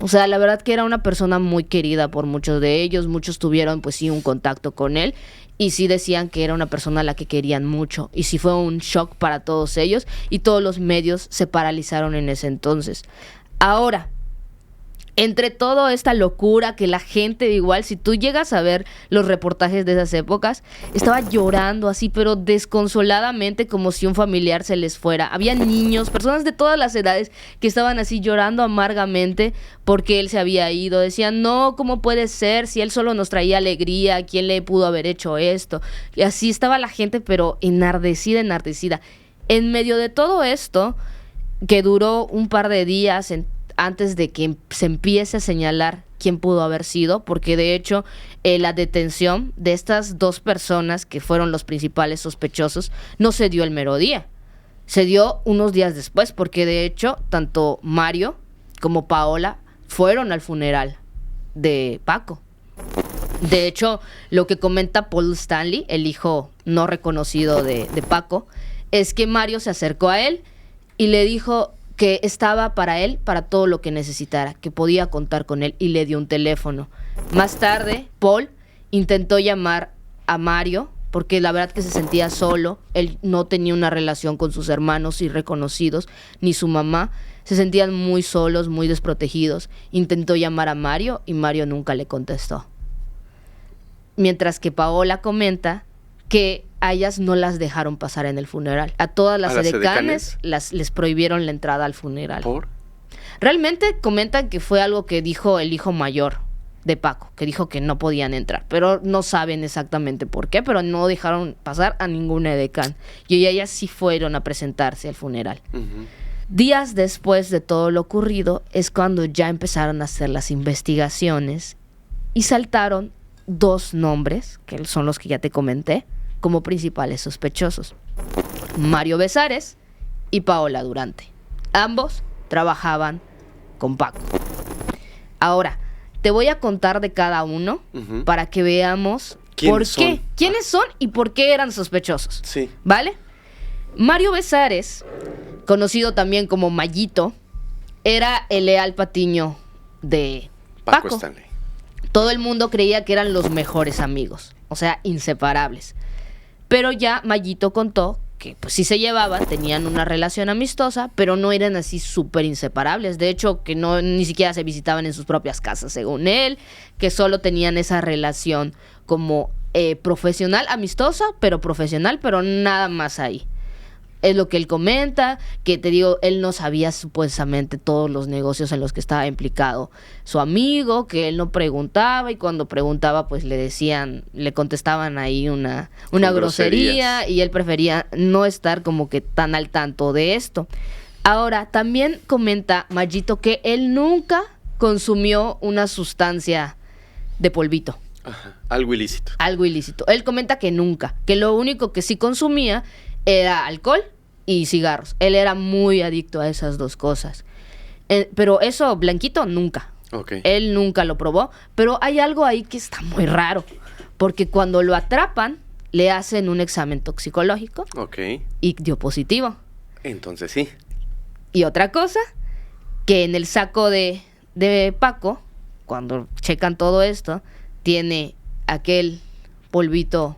O sea, la verdad que era una persona muy querida por muchos de ellos, muchos tuvieron pues sí un contacto con él. Y sí decían que era una persona a la que querían mucho. Y sí fue un shock para todos ellos. Y todos los medios se paralizaron en ese entonces. Ahora, entre toda esta locura que la gente, igual, si tú llegas a ver los reportajes de esas épocas, estaba llorando así, pero desconsoladamente, como si un familiar se les fuera. Había niños, personas de todas las edades que estaban así llorando amargamente porque él se había ido. Decían, no, ¿cómo puede ser? Si él solo nos traía alegría, ¿quién le pudo haber hecho esto? Y así estaba la gente, pero enardecida. En medio de todo esto, que duró un par de días antes de que se empiece a señalar quién pudo haber sido, porque de hecho la detención de estas dos personas que fueron los principales sospechosos no se dio el mero día, se dio unos días después, porque de hecho tanto Mario como Paola fueron al funeral de Paco. De hecho, lo que comenta Paul Stanley, el hijo no reconocido de Paco, es que Mario se acercó a él y le dijo que estaba para él, para todo lo que necesitara, que podía contar con él, y le dio un teléfono. Más tarde, Paul intentó llamar a Mario, porque la verdad que se sentía solo, él no tenía una relación con sus hermanos y reconocidos, ni su mamá, se sentían muy solos, muy desprotegidos. Intentó llamar a Mario y Mario nunca le contestó. Mientras que Paola comenta que a ellas no las dejaron pasar en el funeral. A todas las edecanes les prohibieron la entrada al funeral. ¿Por? Realmente comentan que fue algo que dijo el hijo mayor de Paco, que dijo que no podían entrar, pero no saben exactamente por qué, pero no dejaron pasar a ninguna edecán. Y ellas sí fueron a presentarse al funeral. Uh-huh. Días después de todo lo ocurrido es cuando ya empezaron a hacer las investigaciones y saltaron dos nombres, que son los que ya te comenté, como principales sospechosos: Mario Besares y Paola Durante. Ambos trabajaban con Paco. Ahora, te voy a contar de cada uno para que veamos quiénes son y por qué eran sospechosos. Sí. ¿Vale? Mario Besares, conocido también como Mayito, era el leal patiño de Paco. Stanley. Todo el mundo creía que eran los mejores amigos, o sea, inseparables. Pero ya Mayito contó que pues sí se llevaban, tenían una relación amistosa, pero no eran así súper inseparables. De hecho, que ni siquiera se visitaban en sus propias casas, según él, que solo tenían esa relación como profesional, amistosa, pero profesional, pero nada más ahí. Es lo que él comenta, que te digo, él no sabía supuestamente todos los negocios en los que estaba implicado su amigo, que él no preguntaba, y cuando preguntaba pues le contestaban ahí una grosería, y él prefería no estar como que tan al tanto de esto. Ahora, también comenta Mayito que él nunca consumió una sustancia de polvito. Ajá, algo ilícito. Algo ilícito. Él comenta que nunca, que lo único que sí consumía era alcohol y cigarros. Él era muy adicto a esas dos cosas. Pero eso, blanquito, nunca. Okay. Él nunca lo probó. Pero hay algo ahí que está muy raro. Porque cuando lo atrapan, le hacen un examen toxicológico. Ok. Y dio positivo. Entonces sí. Y otra cosa, que en el saco de Paco, cuando checan todo esto, tiene aquel polvito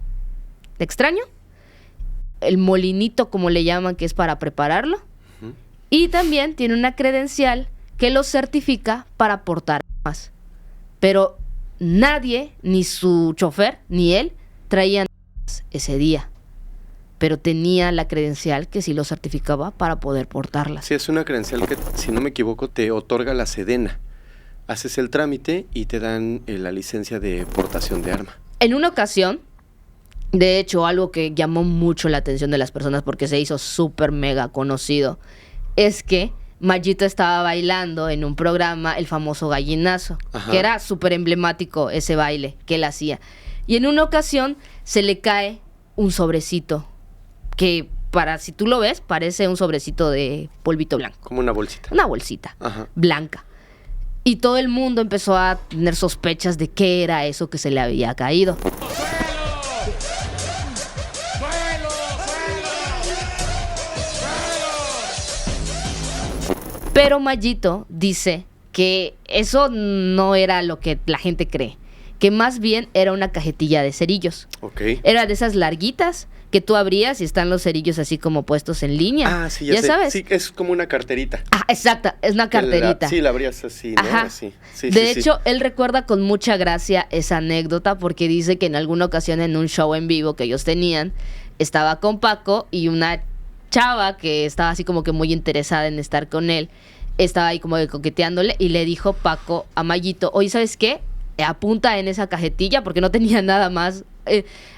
extraño, el molinito, como le llaman, que es para prepararlo, y también tiene una credencial que lo certifica para portar armas. Pero nadie, ni su chofer, ni él, traían armas ese día. Pero tenía la credencial que sí lo certificaba para poder portarlas. Sí, es una credencial que, si no me equivoco, te otorga la Sedena. Haces el trámite y te dan la licencia de portación de arma. En una ocasión, de hecho, algo que llamó mucho la atención de las personas porque se hizo súper mega conocido, es que Mayito estaba bailando en un programa, el famoso Gallinazo, que era súper emblemático ese baile que él hacía. Y en una ocasión se le cae un sobrecito que, si tú lo ves, parece un sobrecito de polvito blanco. Como una bolsita. Una bolsita blanca. Y todo el mundo empezó a tener sospechas de qué era eso que se le había caído. Pero Mayito dice que eso no era lo que la gente cree, que más bien era una cajetilla de cerillos. Era de esas larguitas que tú abrías y están los cerillos así como puestos en línea. Ah, sí, ya sé. sabes. Sí, es como una carterita. Ah, exacta, es una carterita. Sí, la abrías así, ¿no? Ajá. Así. Sí, de hecho, él recuerda con mucha gracia esa anécdota porque dice que en alguna ocasión en un show en vivo que ellos tenían, estaba con Paco y una chava que estaba así como que muy interesada en estar con él, estaba ahí como que coqueteándole y le dijo Paco a Mayito, oye, ¿sabes qué? Apunta en esa cajetilla porque no tenía nada más.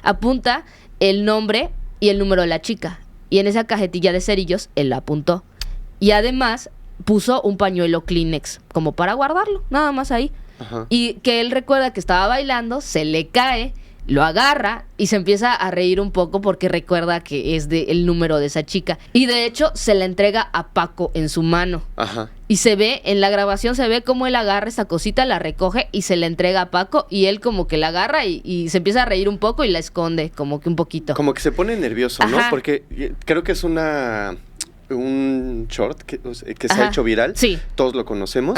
Apunta el nombre y el número de la chica. Y en esa cajetilla de cerillos, él la apuntó. Y además puso un pañuelo Kleenex como para guardarlo, nada más ahí. Y que él recuerda que estaba bailando, se le cae, lo agarra y se empieza a reír un poco porque recuerda que es el número de esa chica. Y de hecho se la entrega a Paco en su mano. Y se ve, en la grabación se ve cómo él agarra esa cosita, la recoge y se la entrega a Paco. Y él como que la agarra y se empieza a reír un poco y la esconde como que un poquito. Como que se pone nervioso, ¿no? Porque creo que es un short que se ha hecho viral. Sí. Todos lo conocemos.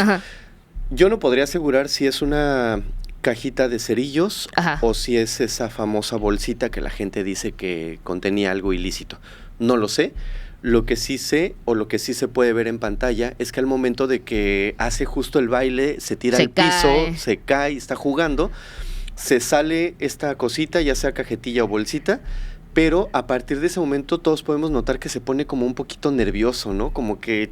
Yo no podría asegurar si es una cajita de cerillos o si es esa famosa bolsita que la gente dice que contenía algo ilícito. No lo sé. Lo que sí sé o lo que sí se puede ver en pantalla es que al momento de que hace justo el baile, se tira al piso, se cae, está jugando, se sale esta cosita, ya sea cajetilla o bolsita, pero a partir de ese momento todos podemos notar que se pone como un poquito nervioso, ¿no? Como que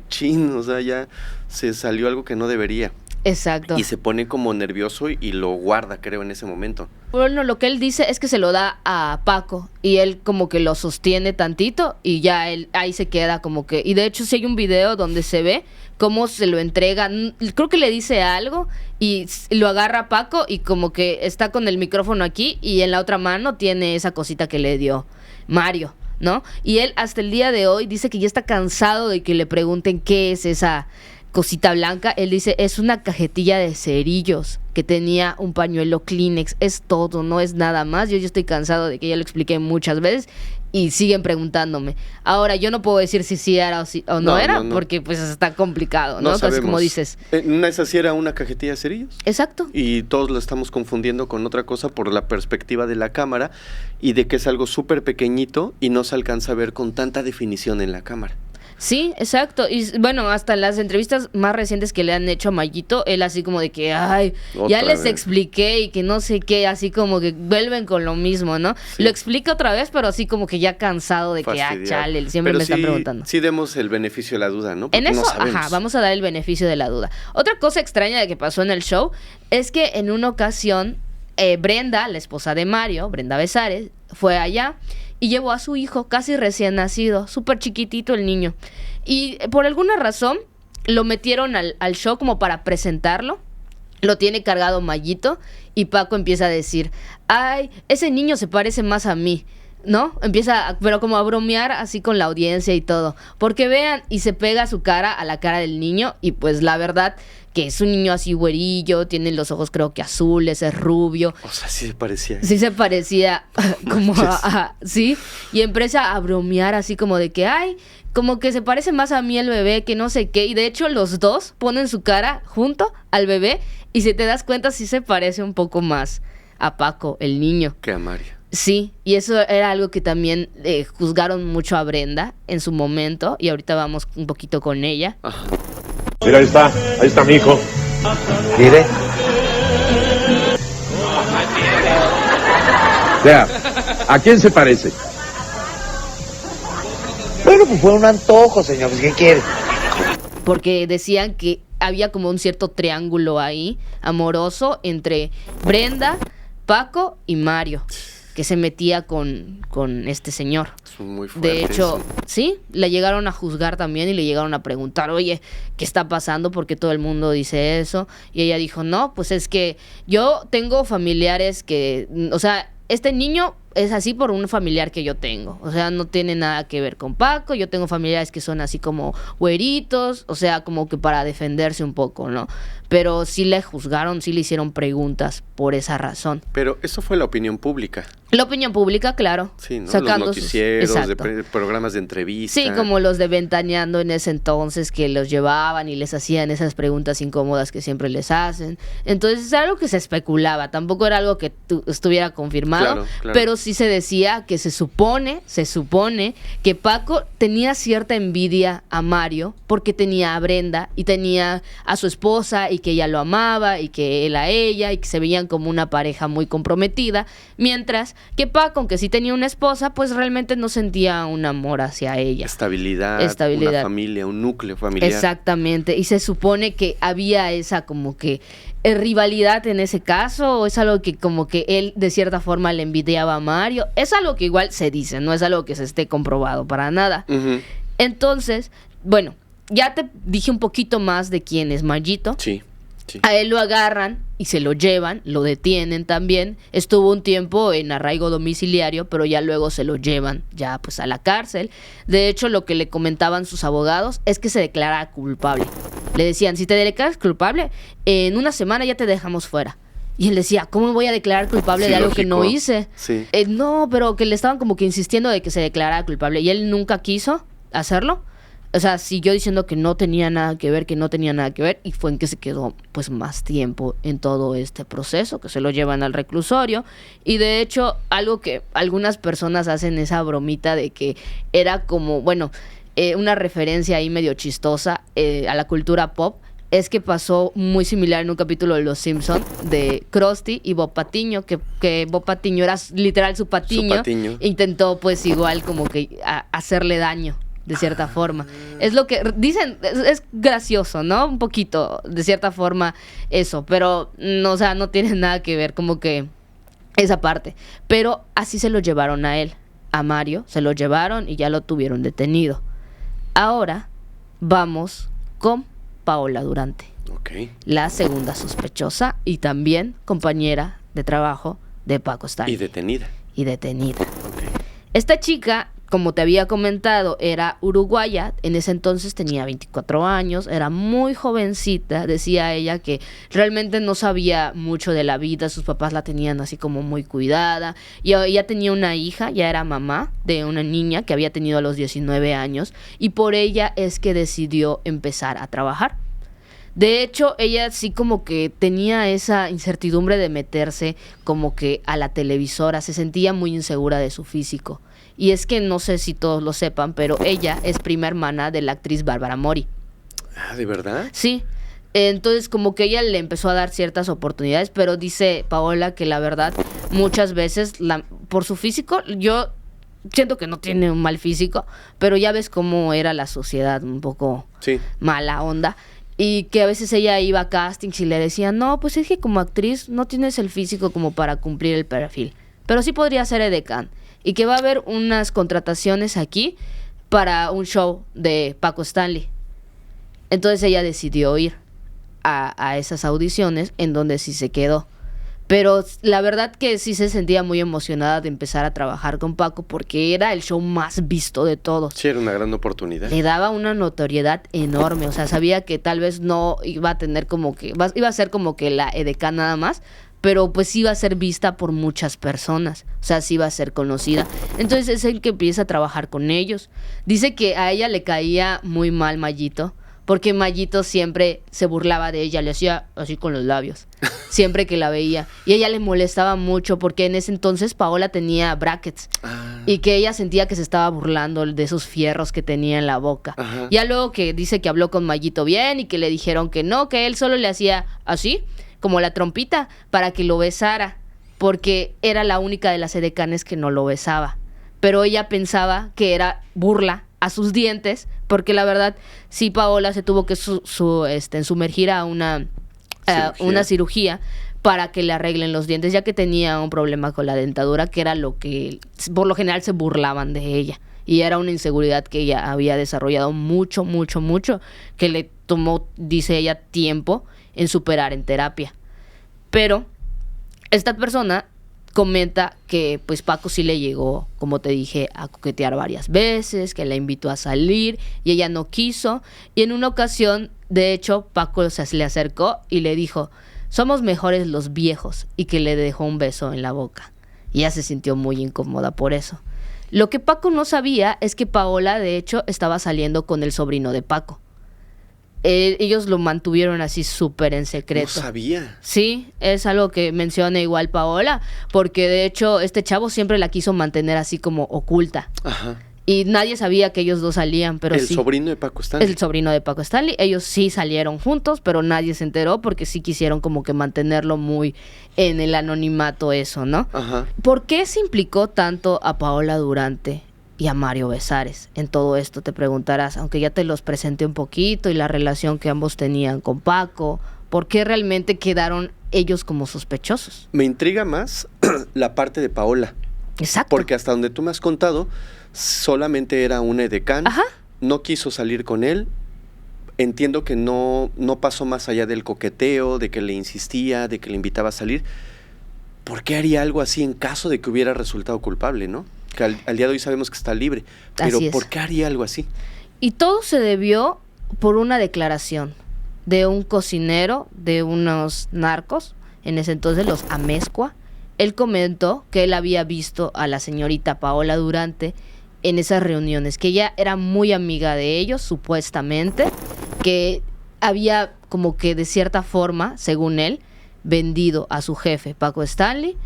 o sea, ya se salió algo que no debería. Exacto. Y se pone como nervioso y lo guarda, creo, en ese momento. Bueno, lo que él dice es que se lo da a Paco y él como que lo sostiene tantito y ya él ahí se queda como que... Y de hecho sí hay un video donde se ve cómo se lo entrega, creo que le dice algo y lo agarra a Paco y como que está con el micrófono aquí y en la otra mano tiene esa cosita que le dio Mario, ¿no? Y él hasta el día de hoy dice que ya está cansado de que le pregunten qué es esa cosita blanca. Él dice, es una cajetilla de cerillos que tenía un pañuelo Kleenex, es todo, no es nada más. Yo estoy cansado de que ya lo expliqué muchas veces y siguen preguntándome. Ahora, yo no puedo decir si sí era o no era, porque pues está complicado, ¿no? Entonces, sabemos. como dices. ¿Esa sí era una cajetilla de cerillos? Exacto. Y todos lo estamos confundiendo con otra cosa por la perspectiva de la cámara y de que es algo súper pequeñito y no se alcanza a ver con tanta definición en la cámara. Sí, exacto. Y bueno, hasta las entrevistas más recientes que le han hecho a Mayito, él así como de que, ay, ya les expliqué y que no sé qué, así como que vuelven con lo mismo, ¿no? Sí. Lo explica otra vez, pero así como que ya cansado de que, chale, siempre me están preguntando. Sí demos el beneficio de la duda, ¿no? Porque en eso, no sabemos. vamos a dar el beneficio de la duda. Otra cosa extraña de que pasó en el show es que en una ocasión Brenda, la esposa de Mario, Brenda Besares, fue allá y llevó a su hijo casi recién nacido, súper chiquitito el niño. Y por alguna razón lo metieron al show como para presentarlo. Lo tiene cargado Mayito y Paco empieza a decir, ay, ese niño se parece más a mí. ¿no? Empieza, pero como a bromear así con la audiencia y todo. Porque vean, y se pega su cara a la cara del niño, y pues la verdad que es un niño así güerillo, tiene los ojos creo que azules, es rubio. O sea, sí se parecía. Sí se parecía como sí, y empieza a bromear así como de que, ay, como que se parece más a mí el bebé, que no sé qué. Y de hecho los dos ponen su cara junto al bebé, y si te das cuenta sí se parece un poco más a Paco, el niño. Que a Mario. Sí, y eso era algo que también juzgaron mucho a Brenda en su momento, y ahorita vamos un poquito con ella. Ajá. Mira, ahí está mi hijo. Mire. O sea, ¿a quién se parece? Bueno, pues fue un antojo, señor, pues ¿qué quiere? Porque decían que había como un cierto triángulo ahí, amoroso, entre Brenda, Paco y Mario, que se metía con este señor. Es muy fuerte. De hecho, eso. sí, la llegaron a juzgar también y le llegaron a preguntar, oye, ¿qué está pasando? Porque todo el mundo dice eso. Y ella dijo, no, pues es que yo tengo familiares que, o sea, este niño es así por un familiar que yo tengo. O sea, no tiene nada que ver con Paco. Yo tengo familiares que son así como güeritos. O sea, como que para defenderse un poco, ¿no? Pero sí le juzgaron, sí le hicieron preguntas por esa razón. Pero eso fue la opinión pública. La opinión pública, claro. Sí, ¿no? Sacando los noticieros, Exacto. de programas de entrevista. Sí, como los de Ventaneando en ese entonces, que los llevaban y les hacían esas preguntas incómodas que siempre les hacen. Entonces es algo que se especulaba, tampoco era algo que estuviera confirmado, Claro. pero sí se decía que se supone que Paco tenía cierta envidia a Mario porque tenía a Brenda y tenía a su esposa y que ella lo amaba y que él a ella y que se veían como una pareja muy comprometida, mientras que Paco, aunque sí tenía una esposa, pues realmente no sentía un amor hacia ella. Estabilidad, una familia, un núcleo familiar. Exactamente, y se supone que había esa como que rivalidad en ese caso, o es algo que como que él de cierta forma le envidiaba a Mario. Es algo que igual se dice, no es algo que se esté comprobado para nada. Uh-huh. Entonces, bueno, ya te dije un poquito más de quién es Mayito. Sí. A él lo agarran y se lo llevan, lo detienen también. Estuvo un tiempo en arraigo domiciliario, pero ya luego se lo llevan ya pues a la cárcel. De hecho, lo que le comentaban sus abogados es que se declara culpable. Le decían, si te declaras culpable, en una semana ya te dejamos fuera. Y él decía, ¿cómo me voy a declarar culpable de algo que no hice? Sí. No, pero que le estaban como que insistiendo de que se declarara culpable. Y él nunca quiso hacerlo. O sea, siguió diciendo que no tenía nada que ver, y fue en que se quedó pues más tiempo en todo este proceso, que se lo llevan al reclusorio. Y de hecho, algo que algunas personas hacen esa bromita de que era como, bueno, una referencia ahí medio chistosa a la cultura pop, es que pasó muy similar en un capítulo de Los Simpson de Krusty y Bob Patiño, que Bob Patiño era literal su patiño. Intentó pues igual como que hacerle daño de cierta forma. Es lo que dicen, es gracioso, ¿no? Un poquito, de cierta forma, eso, pero no, o sea, no tiene nada que ver como que esa parte. Pero así se lo llevaron a él, a Mario, se lo llevaron y ya lo tuvieron detenido. Ahora vamos con Paola Durante, la segunda sospechosa y también compañera de trabajo de Paco Stanley. Y detenida. Esta chica, como te había comentado, era uruguaya, en ese entonces tenía 24 años, era muy jovencita, decía ella que realmente no sabía mucho de la vida, sus papás la tenían así como muy cuidada, y ella tenía una hija, ya era mamá de una niña que había tenido a los 19 años, y por ella es que decidió empezar a trabajar. De hecho, ella sí como que tenía esa incertidumbre de meterse como que a la televisora, se sentía muy insegura de su físico. Y es que no sé si todos lo sepan, pero ella es prima hermana de la actriz Bárbara Mori. Ah, ¿de verdad? Sí. Entonces como que ella le empezó a dar ciertas oportunidades, pero dice Paola que la verdad muchas veces por su físico, yo siento que no tiene un mal físico, pero ya ves cómo era la sociedad, un poco mala onda. Y que a veces ella iba a castings y le decían, no, pues es que como actriz no tienes el físico como para cumplir el perfil, pero sí podría ser edecán. Y que va a haber unas contrataciones aquí para un show de Paco Stanley. Entonces ella decidió ir a esas audiciones, en donde sí se quedó. Pero la verdad que sí se sentía muy emocionada de empezar a trabajar con Paco porque era el show más visto de todos. Sí, era una gran oportunidad. Le daba una notoriedad enorme, o sea, sabía que tal vez no iba a tener como que, iba a ser como que la edecán nada más, pero pues iba a ser vista por muchas personas, o sea, sí iba a ser conocida. Entonces es el que empieza a trabajar con ellos. Dice que a ella le caía muy mal Mayito, porque Mayito siempre se burlaba de ella, le hacía así con los labios, siempre que la veía. Y ella le molestaba mucho porque en ese entonces Paola tenía brackets y que ella sentía que se estaba burlando de esos fierros que tenía en la boca. Ajá. Ya luego que dice que habló con Mayito bien y que le dijeron que no, que él solo le hacía así, como la trompita, para que lo besara, porque era la única de las edecanes que no lo besaba. Pero ella pensaba que era burla a sus dientes, porque la verdad sí Paola se tuvo que sumergir a una cirugía para que le arreglen los dientes, ya que tenía un problema con la dentadura, que era lo que por lo general se burlaban de ella, y era una inseguridad que ella había desarrollado mucho, que le tomó, dice ella, tiempo en superar en terapia. Pero esta persona comenta que pues Paco sí le llegó, como te dije, a coquetear varias veces, que la invitó a salir y ella no quiso, y en una ocasión, de hecho, Paco se le acercó y le dijo: somos mejores los viejos, y que le dejó un beso en la boca, y ella se sintió muy incómoda por eso. Lo que Paco no sabía es que Paola, de hecho, estaba saliendo con el sobrino de Paco. Ellos lo mantuvieron así súper en secreto. No sabía. Sí, es algo que menciona igual Paola, porque de hecho este chavo siempre la quiso mantener así como oculta. Ajá. Y nadie sabía que ellos dos salían, pero el sí. sobrino de Paco Stanley. El sobrino de Paco Stanley. Ellos sí salieron juntos, pero nadie se enteró porque sí quisieron como que mantenerlo muy en el anonimato eso, ¿no? Ajá. ¿Por qué se implicó tanto a Paola Durante y a Mario Besares en todo esto? Te preguntarás, aunque ya te los presenté un poquito y la relación que ambos tenían con Paco. ¿Por qué realmente quedaron ellos como sospechosos? Me intriga más la parte de Paola. Exacto. Porque hasta donde tú me has contado, solamente era un edecán. Ajá. No quiso salir con él. Entiendo que no pasó más allá del coqueteo, de que le insistía, de que le invitaba a salir. ¿Por qué haría algo así en caso de que hubiera resultado culpable, no? Que al día de hoy sabemos que está libre. Pero ¿por qué haría algo así? Y todo se debió por una declaración de un cocinero de unos narcos, en ese entonces los Amezcua. Él comentó que él había visto a la señorita Paola Durante en esas reuniones, que ella era muy amiga de ellos, supuestamente, que había como que de cierta forma, según él, vendido a su jefe, Paco Stanley,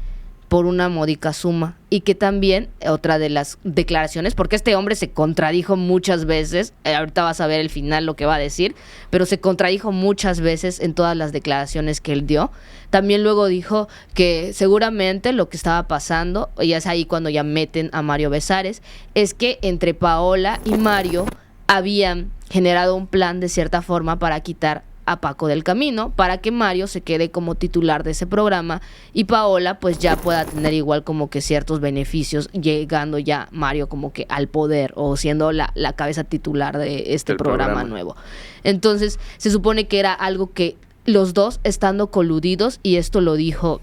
por una módica suma, y que también, otra de las declaraciones, porque este hombre se contradijo muchas veces, ahorita vas a ver el final lo que va a decir, pero se contradijo muchas veces en todas las declaraciones que él dio. También luego dijo que seguramente lo que estaba pasando, y es ahí cuando ya meten a Mario Besares, es que entre Paola y Mario habían generado un plan de cierta forma para quitar a Paco del camino, para que Mario se quede como titular de ese programa y Paola pues ya pueda tener igual como que ciertos beneficios, llegando ya Mario como que al poder o siendo la cabeza titular de este programa nuevo. Entonces se supone que era algo que los dos estando coludidos, y esto lo dijo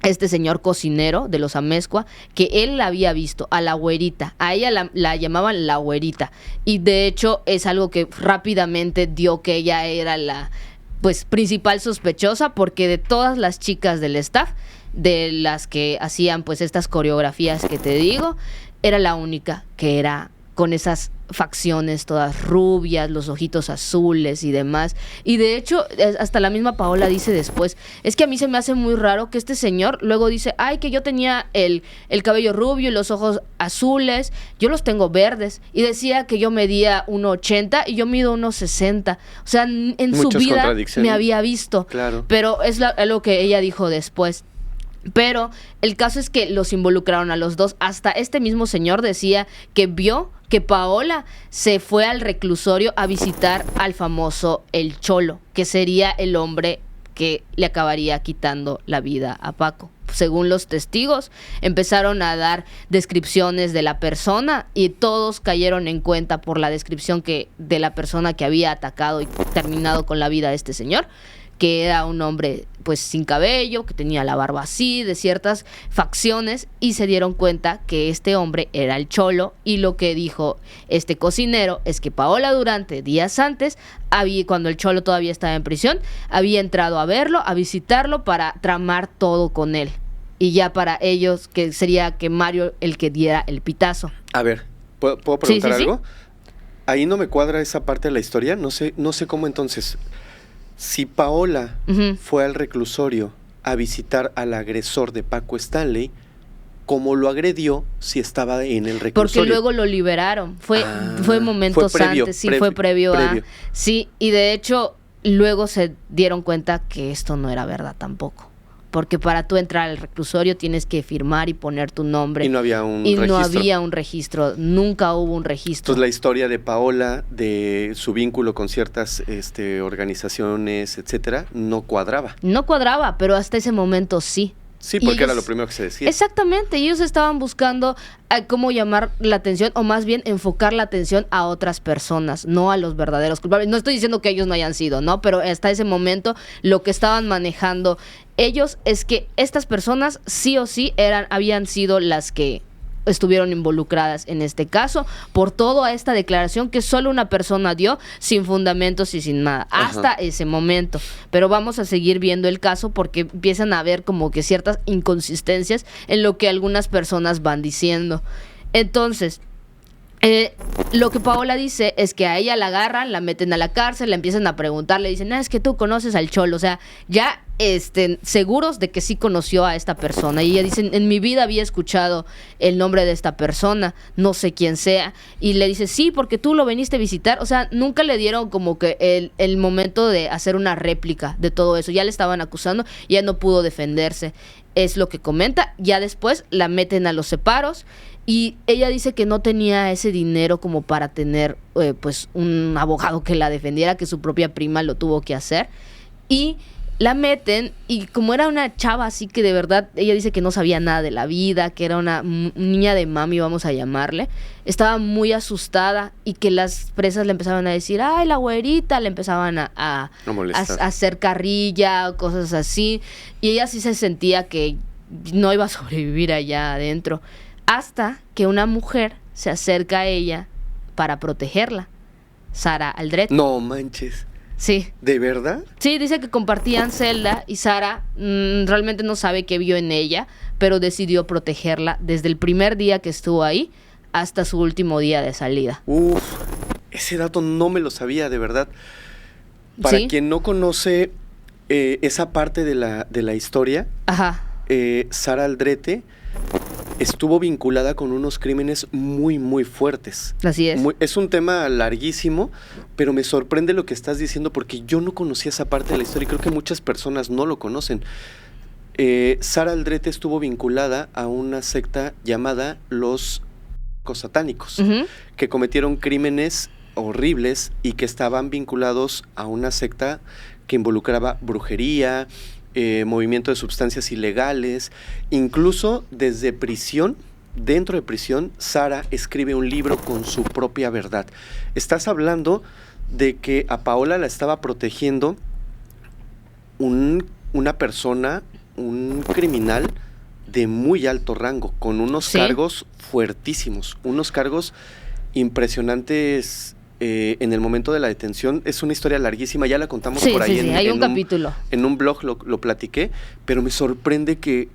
este señor cocinero de los Amezcua, que él la había visto a la güerita, a ella la llamaban la güerita, y de hecho es algo que rápidamente dio que ella era la pues principal sospechosa, porque de todas las chicas del staff, de las que hacían pues estas coreografías que te digo, era la única que era con esas facciones todas rubias, los ojitos azules y demás. Y de hecho, hasta la misma Paola dice después, es que a mí se me hace muy raro que este señor luego dice, ay, que yo tenía el cabello rubio y los ojos azules, yo los tengo verdes. Y decía que yo medía 1.80 y yo mido 1.60. O sea, en su vida me había visto. Claro. Pero es lo que ella dijo después. Pero el caso es que los involucraron a los dos. Hasta este mismo señor decía que vio que Paola se fue al reclusorio a visitar al famoso El Cholo, que sería el hombre que le acabaría quitando la vida a Paco. Según los testigos, empezaron a dar descripciones de la persona y todos cayeron en cuenta por la descripción de la persona que había atacado y terminado con la vida de este señor, que era un hombre pues sin cabello, que tenía la barba así, de ciertas facciones, y se dieron cuenta que este hombre era el Cholo, y lo que dijo este cocinero es que Paola Durante, días antes, cuando el Cholo todavía estaba en prisión, había entrado a verlo, a visitarlo para tramar todo con él. Y ya para ellos que sería que Mario el que diera el pitazo. A ver, ¿puedo preguntar algo? Sí. Ahí no me cuadra esa parte de la historia, no sé cómo entonces. Si Paola fue al reclusorio a visitar al agresor de Paco Stanley, ¿cómo lo agredió si estaba en el reclusorio? Porque luego lo liberaron. Fue momentos antes, sí, fue previo a... Sí, y de hecho luego se dieron cuenta que esto no era verdad tampoco. Porque para tú entrar al reclusorio tienes que firmar y poner tu nombre. Y no había un registro. No había un registro, nunca hubo un registro. Entonces la historia de Paola, de su vínculo con ciertas organizaciones, etcétera, no cuadraba. No cuadraba, pero hasta ese momento sí. Sí, porque era lo primero que se decía. Exactamente, ellos estaban buscando cómo llamar la atención, o más bien enfocar la atención a otras personas, no a los verdaderos culpables. No estoy diciendo que ellos no hayan sido, ¿no? Pero hasta ese momento lo que estaban manejando ellos es que estas personas sí o sí habían sido las que estuvieron involucradas en este caso, por toda esta declaración que solo una persona dio, sin fundamentos y sin nada, hasta ese momento. Pero vamos a seguir viendo el caso porque empiezan a haber como que ciertas inconsistencias en lo que algunas personas van diciendo. Entonces, lo que Paola dice es que a ella la agarran, la meten a la cárcel, la empiezan a preguntar, le dicen, es que tú conoces al Cholo, o sea, ya seguros de que sí conoció a esta persona. Y ella dice, en mi vida había escuchado el nombre de esta persona, no sé quién sea. Y le dice, sí, porque tú lo viniste a visitar. O sea, nunca le dieron como que el momento de hacer una réplica de todo eso. Ya le estaban acusando, ya no pudo defenderse. Es lo que comenta. Ya después la meten a los separos. Y ella dice que no tenía ese dinero como para tener pues un abogado que la defendiera, que su propia prima lo tuvo que hacer. Y la meten, y como era una chava así que de verdad, ella dice que no sabía nada de la vida, que era una niña de mami, vamos a llamarle, estaba muy asustada, y que las presas le empezaban a decir, ay, la güerita, le empezaban a hacer carrilla, cosas así, y ella sí se sentía que no iba a sobrevivir allá adentro, hasta que una mujer se acerca a ella para protegerla, Sara Aldrete. No manches. Sí. ¿De verdad? Sí, dice que compartían celda, y Sara realmente no sabe qué vio en ella, pero decidió protegerla desde el primer día que estuvo ahí hasta su último día de salida. Uf, ese dato no me lo sabía, de verdad. Para quien no conoce esa parte de la historia, Sara Aldrete estuvo vinculada con unos crímenes muy, muy fuertes. Así es. Es un tema larguísimo, pero me sorprende lo que estás diciendo porque yo no conocía esa parte de la historia y creo que muchas personas no lo conocen. Sara Aldrete estuvo vinculada a una secta llamada los Satánicos, que cometieron crímenes horribles y que estaban vinculados a una secta que involucraba brujería, movimiento de sustancias ilegales, incluso desde prisión, dentro de prisión, Sara escribe un libro con su propia verdad. Estás hablando de que a Paola la estaba protegiendo una persona, un criminal de muy alto rango, con unos cargos fuertísimos, unos cargos impresionantes. En el momento de la detención, es una historia larguísima, ya la contamos por ahí. Hay un capítulo. En un blog lo platiqué, pero me sorprende que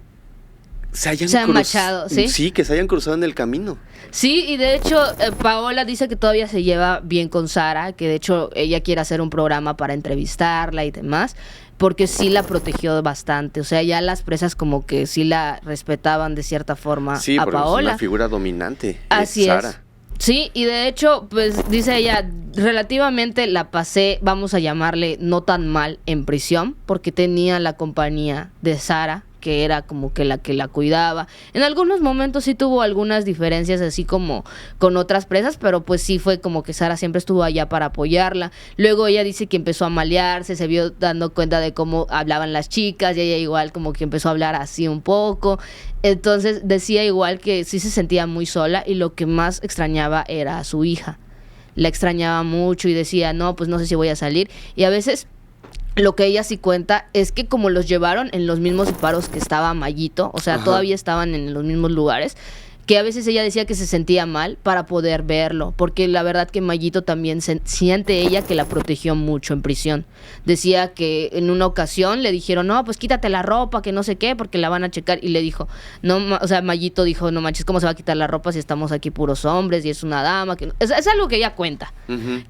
se hayan machado, ¿sí? Sí, que se hayan cruzado en el camino. Sí, y de hecho, Paola dice que todavía se lleva bien con Sara, que de hecho ella quiere hacer un programa para entrevistarla y demás, porque sí la protegió bastante. O sea, ya las presas como que sí la respetaban de cierta forma a Paola. Sí, porque es una figura dominante. Así Sara. Es. Sí, y de hecho, pues dice ella, relativamente la pasé, vamos a llamarle, no tan mal en prisión, porque tenía la compañía de Sara, que era como que la cuidaba. En algunos momentos sí tuvo algunas diferencias así como con otras presas, pero pues sí fue como que Sara siempre estuvo allá para apoyarla. Luego ella dice que empezó a malearse, se vio dando cuenta de cómo hablaban las chicas, y ella igual como que empezó a hablar así un poco. Entonces decía igual que sí se sentía muy sola, y lo que más extrañaba era a su hija. La extrañaba mucho y decía, no, pues no sé si voy a salir. Y a veces lo que ella sí cuenta es que como los llevaron en los mismos separos que estaba Mayito, o sea, todavía estaban en los mismos lugares, que a veces ella decía que se sentía mal para poder verlo, porque la verdad que Mayito también siente ella que la protegió mucho en prisión. Decía que en una ocasión le dijeron, no, pues quítate la ropa, que no sé qué, porque la van a checar, y le dijo, no, o sea, Mayito dijo, no manches, ¿cómo se va a quitar la ropa si estamos aquí puros hombres y es una dama? Que no. Es algo que ella cuenta,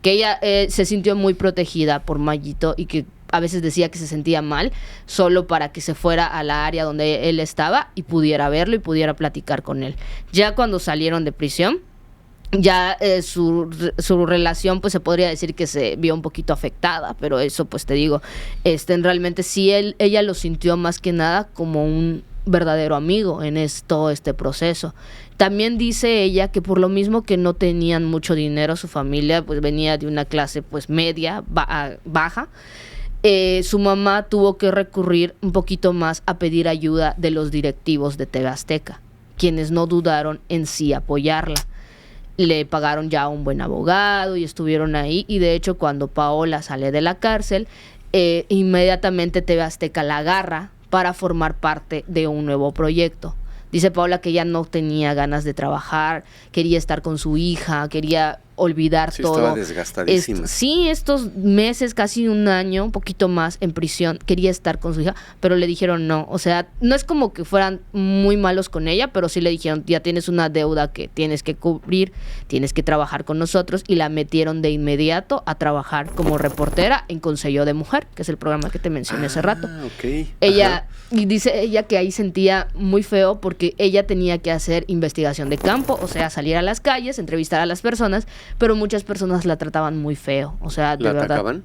que ella se sintió muy protegida por Mayito y que a veces decía que se sentía mal solo para que se fuera a la área donde él estaba y pudiera verlo y pudiera platicar con él. Ya cuando salieron de prisión, ya su relación pues se podría decir que se vio un poquito afectada, pero eso pues te digo, realmente sí ella lo sintió más que nada como un verdadero amigo en todo este proceso. También dice ella que por lo mismo que no tenían mucho dinero, su familia pues venía de una clase pues media, baja, su mamá tuvo que recurrir un poquito más a pedir ayuda de los directivos de TV Azteca, quienes no dudaron en sí apoyarla. Le pagaron ya un buen abogado y estuvieron ahí, y de hecho cuando Paola sale de la cárcel, inmediatamente TV Azteca la agarra para formar parte de un nuevo proyecto. Dice Paola que ya no tenía ganas de trabajar, quería estar con su hija, quería olvidar todo. Estaba desgastadísima. Sí, estos meses, casi un año, un poquito más en prisión, quería estar con su hija, pero le dijeron no. O sea, no es como que fueran muy malos con ella, pero sí le dijeron, ya tienes una deuda que tienes que cubrir, tienes que trabajar con nosotros, y la metieron de inmediato a trabajar como reportera en Consejo de Mujer, que es el programa que te mencioné hace rato. Okay. Ella, y dice ella que ahí sentía muy feo porque ella tenía que hacer investigación de campo, o sea, salir a las calles, entrevistar a las personas, pero muchas personas la trataban muy feo, o sea, de verdad. ¿Atacaban?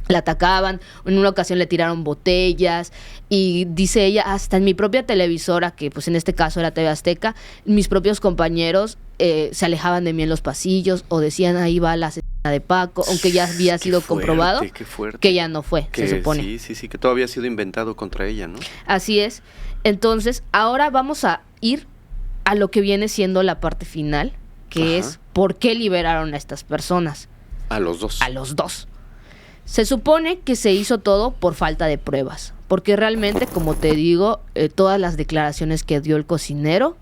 La atacaban, en una ocasión le tiraron botellas, y dice ella, hasta en mi propia televisora, que pues en este caso era TV Azteca, mis propios compañeros se alejaban de mí en los pasillos, o decían, ahí va la asesina de Paco, aunque ya había sido comprobado que ya no fue, se supone. Sí, que todo había sido inventado contra ella, ¿no? Así es. Entonces, ahora vamos a ir a lo que viene siendo la parte final, que es por qué liberaron a estas personas. A los dos. A los dos. Se supone que se hizo todo por falta de pruebas, porque realmente, como te digo, todas las declaraciones que dio el cocinero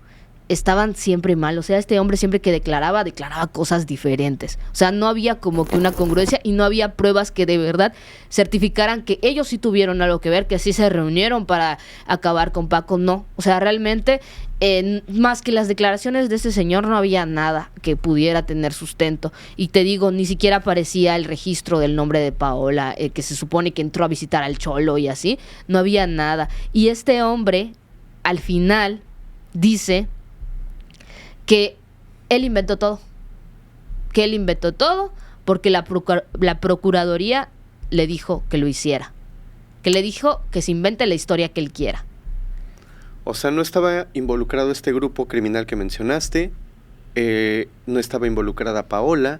estaban siempre mal. O sea, este hombre siempre que declaraba cosas diferentes. O sea, no había como que una congruencia, y no había pruebas que de verdad certificaran que ellos sí tuvieron algo que ver, que sí se reunieron para acabar con Paco. No, o sea, realmente más que las declaraciones de este señor no había nada que pudiera tener sustento. Y te digo, ni siquiera aparecía el registro del nombre de Paola, que se supone que entró a visitar al Cholo y así. No había nada. Y este hombre al final dice que él inventó todo. Que él inventó todo porque la Procuraduría le dijo que lo hiciera. Que le dijo que se invente la historia que él quiera. O sea, no estaba involucrado este grupo criminal que mencionaste, no estaba involucrada Paola,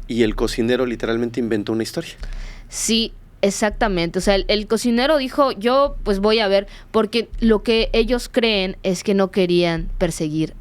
y el cocinero literalmente inventó una historia. Sí, exactamente. O sea, el cocinero dijo, yo pues voy a ver, porque lo que ellos creen es que no querían perseguir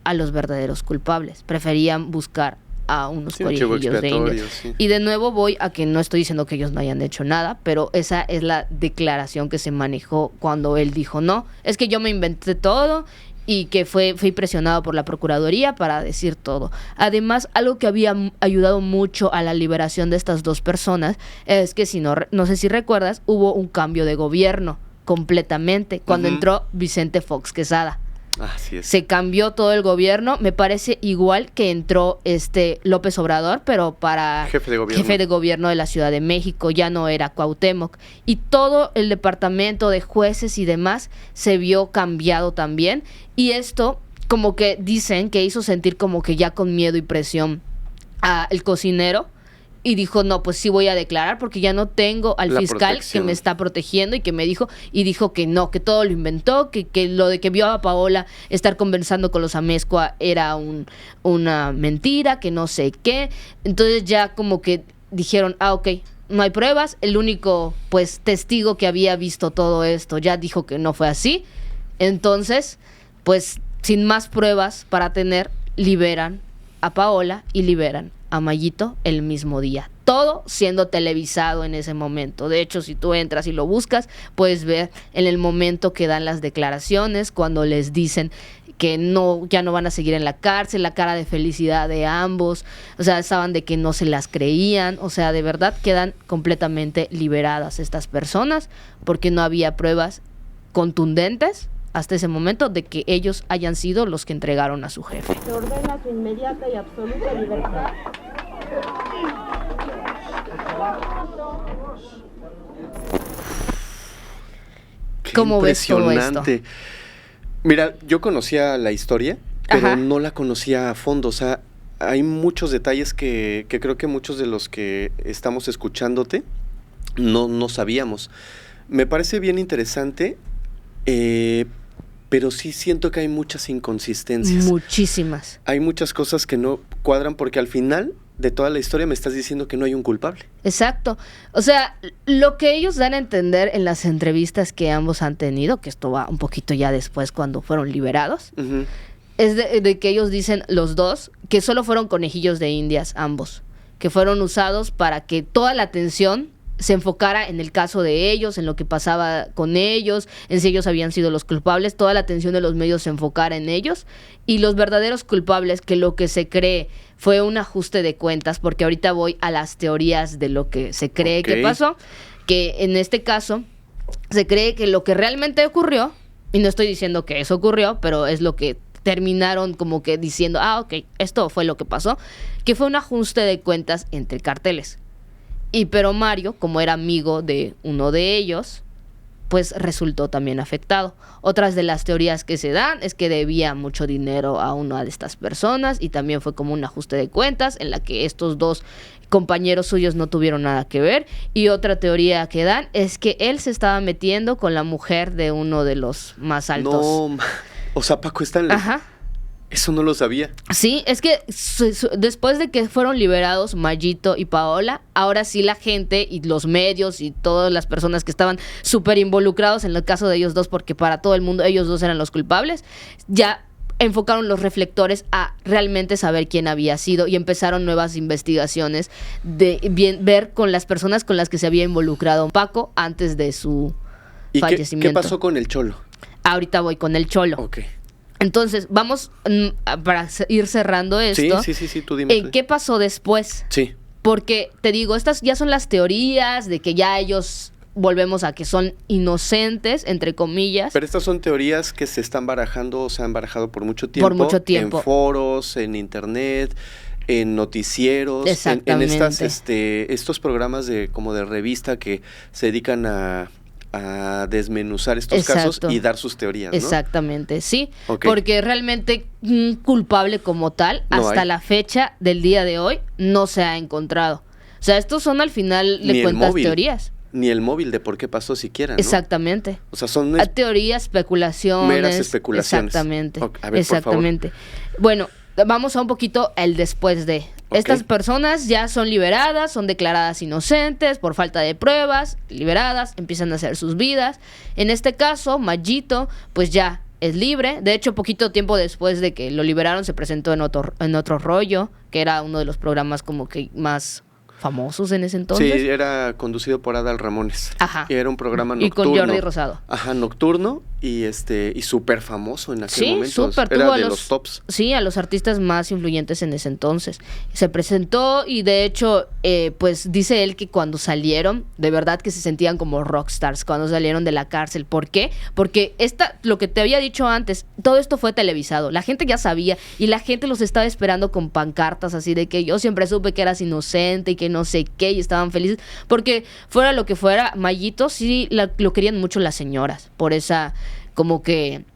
a los verdaderos culpables, preferían buscar a unos conejillos de India. Sí. Y de nuevo voy a que no estoy diciendo que ellos no hayan hecho nada, pero esa es la declaración que se manejó cuando él dijo, no, es que yo me inventé todo, y que fui presionado por la Procuraduría para decir todo. Además, algo que había ayudado mucho a la liberación de estas dos personas es que, si no sé si recuerdas, hubo un cambio de gobierno completamente cuando entró Vicente Fox Quesada. Así es. Se cambió todo el gobierno, me parece igual que entró López Obrador, pero para jefe de gobierno de la Ciudad de México, ya no era Cuauhtémoc, y todo el departamento de jueces y demás se vio cambiado también, y esto como que dicen que hizo sentir como que ya con miedo y presión al cocinero, y dijo, no, pues sí voy a declarar porque ya no tengo al fiscal que me está protegiendo, y que me dijo, y dijo que no, que todo lo inventó, que lo de que vio a Paola estar conversando con los Amezcua era una mentira, que no sé qué. Entonces ya como que dijeron, ok, no hay pruebas, el único pues testigo que había visto todo esto ya dijo que no fue así. Entonces, pues sin más pruebas para tener, liberan a Paola y liberan a Mayito el mismo día. todo siendo televisado en ese momento. De hecho, si tú entras y lo buscas, puedes ver en el momento que dan las declaraciones, cuando les dicen que ya no van a seguir en la cárcel, la cara de felicidad de ambos, o sea, estaban de que no se las creían, o sea, de verdad quedan completamente liberadas estas personas porque no había pruebas contundentes hasta ese momento de que ellos hayan sido los que entregaron a su jefe. Se ordena su inmediata y absoluta libertad. ¿Cómo ves todo esto? Mira, yo conocía la historia, pero no la conocía a fondo. O sea, hay muchos detalles que creo que muchos de los que estamos escuchándote no sabíamos. Me parece bien interesante, pero sí siento que hay muchas inconsistencias. Muchísimas. Hay muchas cosas que no cuadran porque al final de toda la historia me estás diciendo que no hay un culpable. Exacto. O sea, lo que ellos dan a entender en las entrevistas que ambos han tenido, que esto va un poquito ya después cuando fueron liberados, es de que ellos dicen los dos que solo fueron conejillos de indias ambos, que fueron usados para que toda la atención se enfocara en el caso de ellos, en lo que pasaba con ellos, en si ellos habían sido los culpables, toda la atención de los medios se enfocara en ellos, y los verdaderos culpables, que lo que se cree fue un ajuste de cuentas, porque ahorita voy a las teorías de lo que se cree que pasó, que en este caso se cree que lo que realmente ocurrió, y no estoy diciendo que eso ocurrió, pero es lo que terminaron como que diciendo, ok, esto fue lo que pasó, que fue un ajuste de cuentas entre carteles. Pero Mario, como era amigo de uno de ellos, pues resultó también afectado. Otras de las teorías que se dan es que debía mucho dinero a una de estas personas y también fue como un ajuste de cuentas en la que estos dos compañeros suyos no tuvieron nada que ver. Y otra teoría que dan es que él se estaba metiendo con la mujer de uno de los más altos. No, o sea, Paco Stanley. Eso no lo sabía. Sí, es que después de que fueron liberados Mayito y Paola, ahora sí la gente y los medios y todas las personas que estaban súper involucrados en el caso de ellos dos, porque para todo el mundo ellos dos eran los culpables, ya enfocaron los reflectores a realmente saber quién había sido y empezaron nuevas investigaciones de ver con las personas con las que se había involucrado Paco antes de su fallecimiento. ¿Qué pasó con el Cholo? Ahorita voy con el Cholo. Ok. Entonces, vamos para ir cerrando esto. Sí, tú dime. ¿Qué pasó después? Sí. Porque, te digo, estas ya son las teorías de que ya ellos volvemos a que son inocentes, entre comillas. Pero estas son teorías que se están barajando, o se han barajado por mucho tiempo. Por mucho tiempo. En foros, en internet, en noticieros. Exactamente. En estos programas como de revista que se dedican a desmenuzar estos casos y dar sus teorías, ¿no? Exactamente, sí. Porque realmente culpable como tal, hasta la fecha del día de hoy, no se ha encontrado. O sea, estos son al final de cuentas teorías. Ni el móvil de por qué pasó siquiera, ¿no? Exactamente. O sea, son teorías, especulaciones. Meras especulaciones. Exactamente. A ver, exactamente. Por favor. Bueno, vamos a un poquito el después de. Estas personas ya son liberadas, son declaradas inocentes por falta de pruebas, liberadas, empiezan a hacer sus vidas. En este caso, Mayito, pues ya es libre. De hecho, poquito tiempo después de que lo liberaron, se presentó en otro rollo, que era uno de los programas como que más famosos en ese entonces. Sí, era conducido por Adal Ramones. Y era un programa nocturno. Y con Jordi Rosado. Nocturno y súper famoso en aquel momento. Súper. Era de los tops. Sí, a los artistas más influyentes en ese entonces. Se presentó y de hecho, pues dice él que cuando salieron, de verdad que se sentían como rockstars cuando salieron de la cárcel. ¿Por qué? Porque lo que te había dicho antes, todo esto fue televisado. La gente ya sabía y la gente los estaba esperando con pancartas así de que yo siempre supe que eras inocente y que no sé qué, y estaban felices, porque fuera lo que fuera, Mayito sí lo querían mucho las señoras, por esa como que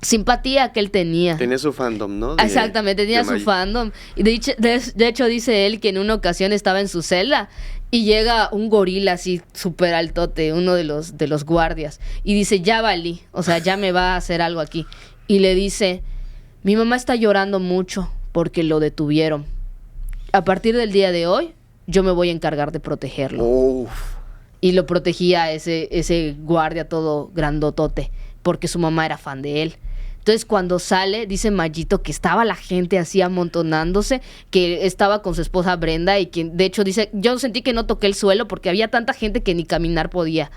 simpatía que él tenía. Tenía su fandom, ¿no? Exactamente, tenía su fandom. Y de hecho dice él que en una ocasión estaba en su celda y llega un gorila así súper altote, uno de los guardias, y dice, ya valí, o sea, ya me va a hacer algo aquí. Y le dice, mi mamá está llorando mucho porque lo detuvieron. A partir del día de hoy, yo me voy a encargar de protegerlo. Y lo protegía ese guardia todo grandotote, porque su mamá era fan de él. Entonces cuando sale, dice Mayito que estaba la gente así amontonándose, que estaba con su esposa Brenda y que de hecho dice, yo sentí que no toqué el suelo porque había tanta gente que ni caminar podía.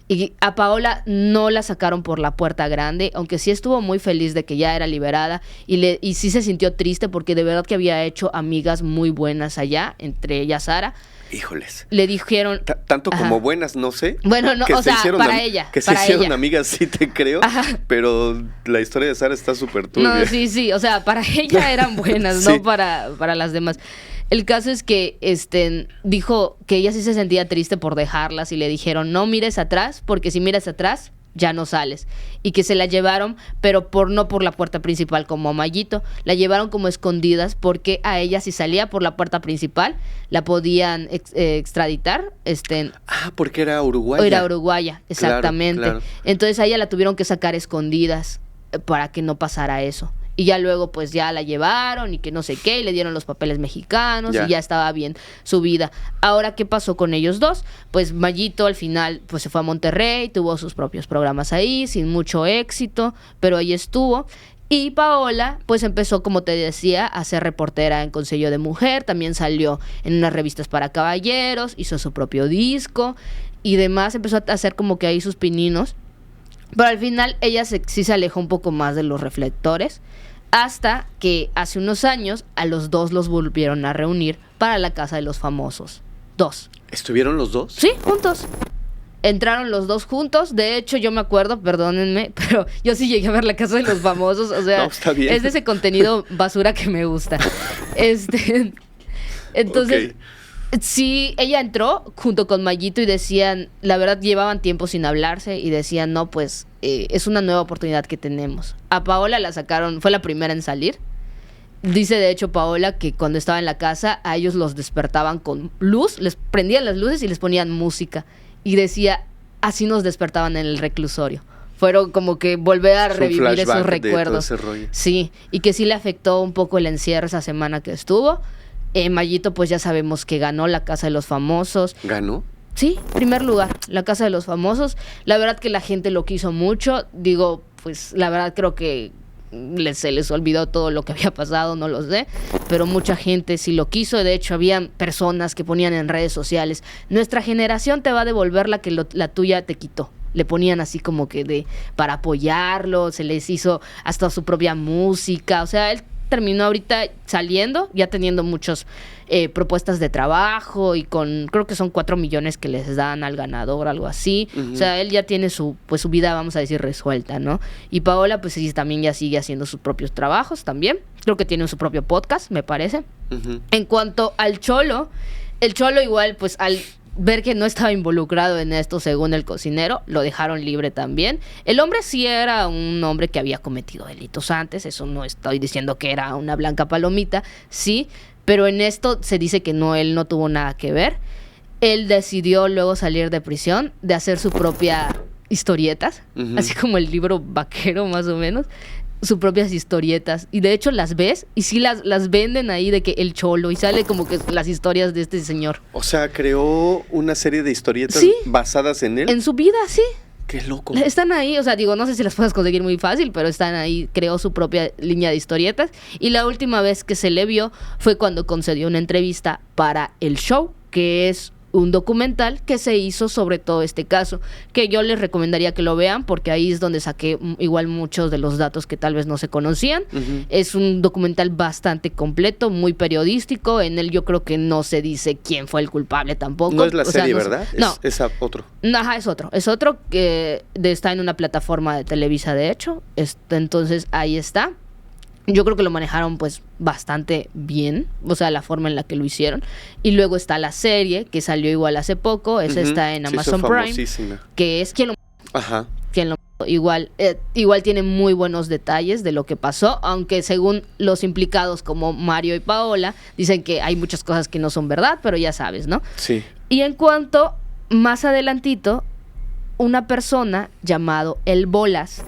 Y a Paola no la sacaron por la puerta grande, aunque sí estuvo muy feliz de que ya era liberada y sí se sintió triste porque de verdad que había hecho amigas muy buenas allá, entre ellas Sara. Híjoles. Le dijeron... Tanto como buenas, no sé. Bueno, no, o sea, para ella. Que se hicieron amigas, sí te creo. Pero la historia de Sara está súper turbia. No, sí. O sea, para ella eran buenas, sí. No para las demás. El caso es que dijo que ella sí se sentía triste por dejarlas y le dijeron, no mires atrás, porque si miras atrás... ya no sales, y que se la llevaron, pero no por la puerta principal como a Mayito, la llevaron como escondidas porque a ella si salía por la puerta principal la podían extraditar. Porque era uruguaya. Era uruguaya, exactamente. Claro. Entonces a ella la tuvieron que sacar escondidas para que no pasara eso. Y ya luego pues ya la llevaron y que no sé qué, y le dieron los papeles mexicanos y ya estaba bien su vida. Ahora, ¿qué pasó con ellos dos? Pues Mayito al final pues se fue a Monterrey, tuvo sus propios programas ahí, sin mucho éxito, pero ahí estuvo. Y Paola pues empezó, como te decía, a ser reportera en Consejo de Mujer, también salió en unas revistas para caballeros, hizo su propio disco y demás, empezó a hacer como que ahí sus pininos. Pero al final ella sí se alejó un poco más de los reflectores, hasta que hace unos años a los dos los volvieron a reunir para la Casa de los Famosos. 2. ¿Estuvieron los dos? Sí, juntos. Entraron los dos juntos. De hecho, yo me acuerdo, perdónenme, pero yo sí llegué a ver la Casa de los Famosos. O sea, está bien. Es de ese contenido basura que me gusta. Entonces... Sí, ella entró junto con Mayito y decían, la verdad llevaban tiempo sin hablarse y decían, no, pues es una nueva oportunidad que tenemos. A Paola la sacaron, fue la primera en salir. Dice de hecho Paola que cuando estaba en la casa a ellos los despertaban con luz, les prendían las luces y les ponían música. Y decía, así nos despertaban en el reclusorio. Fueron como que volver a revivir esos recuerdos. De todo ese rollo. Sí, y que sí le afectó un poco el encierro esa semana que estuvo. Mayito pues ya sabemos que ganó la Casa de los Famosos. ¿Ganó? Sí, primer lugar, la Casa de los Famosos. La verdad que la gente lo quiso mucho. Digo, pues la verdad creo que se les olvidó todo lo que había pasado, no lo sé. Pero mucha gente sí lo quiso. De hecho, había personas que ponían en redes sociales, nuestra generación te va a devolver la que la tuya te quitó. Le ponían así como que para apoyarlo, se les hizo hasta su propia música. O sea, él terminó ahorita saliendo, ya teniendo muchas propuestas de trabajo y creo que son 4 millones que les dan al ganador, algo así. O sea, él ya tiene su vida, vamos a decir, resuelta, ¿no? Y Paola, pues sí, también ya sigue haciendo sus propios trabajos también. Creo que tiene su propio podcast, me parece. En cuanto al Cholo, el Cholo igual, pues al ver que no estaba involucrado en esto, según el cocinero, lo dejaron libre también. El hombre sí era un hombre que había cometido delitos antes, eso no estoy diciendo que era una blanca palomita, sí, pero en esto se dice que él no tuvo nada que ver. Él decidió luego salir de prisión, de hacer su propia historietas, así como el libro vaquero más o menos, sus propias historietas, y de hecho las ves y sí las venden ahí de que el Cholo, y sale como que las historias de este señor. O sea, creó una serie de historietas basadas en él. En su vida, sí. Qué loco. Están ahí, o sea, digo, no sé si las puedes conseguir muy fácil, pero están ahí, creó su propia línea de historietas, y la última vez que se le vio fue cuando concedió una entrevista para El Show, que es un documental que se hizo sobre todo este caso, que yo les recomendaría que lo vean porque ahí es donde saqué igual muchos de los datos que tal vez no se conocían. Es un documental bastante completo, muy periodístico. En él yo creo que no se dice quién fue el culpable tampoco. No es la serie, no ¿verdad? No. Es otro. Ajá, es otro que está en una plataforma de Televisa, de hecho. Entonces ahí está. Yo creo que lo manejaron pues bastante bien, o sea, la forma en la que lo hicieron. Y luego está la serie, que salió igual hace poco, esa está en Amazon Prime, que es igual tiene muy buenos detalles de lo que pasó, aunque según los implicados como Mario y Paola, dicen que hay muchas cosas que no son verdad, pero ya sabes, ¿no? Sí. Y en cuanto, más adelantito, una persona llamado El Bolas,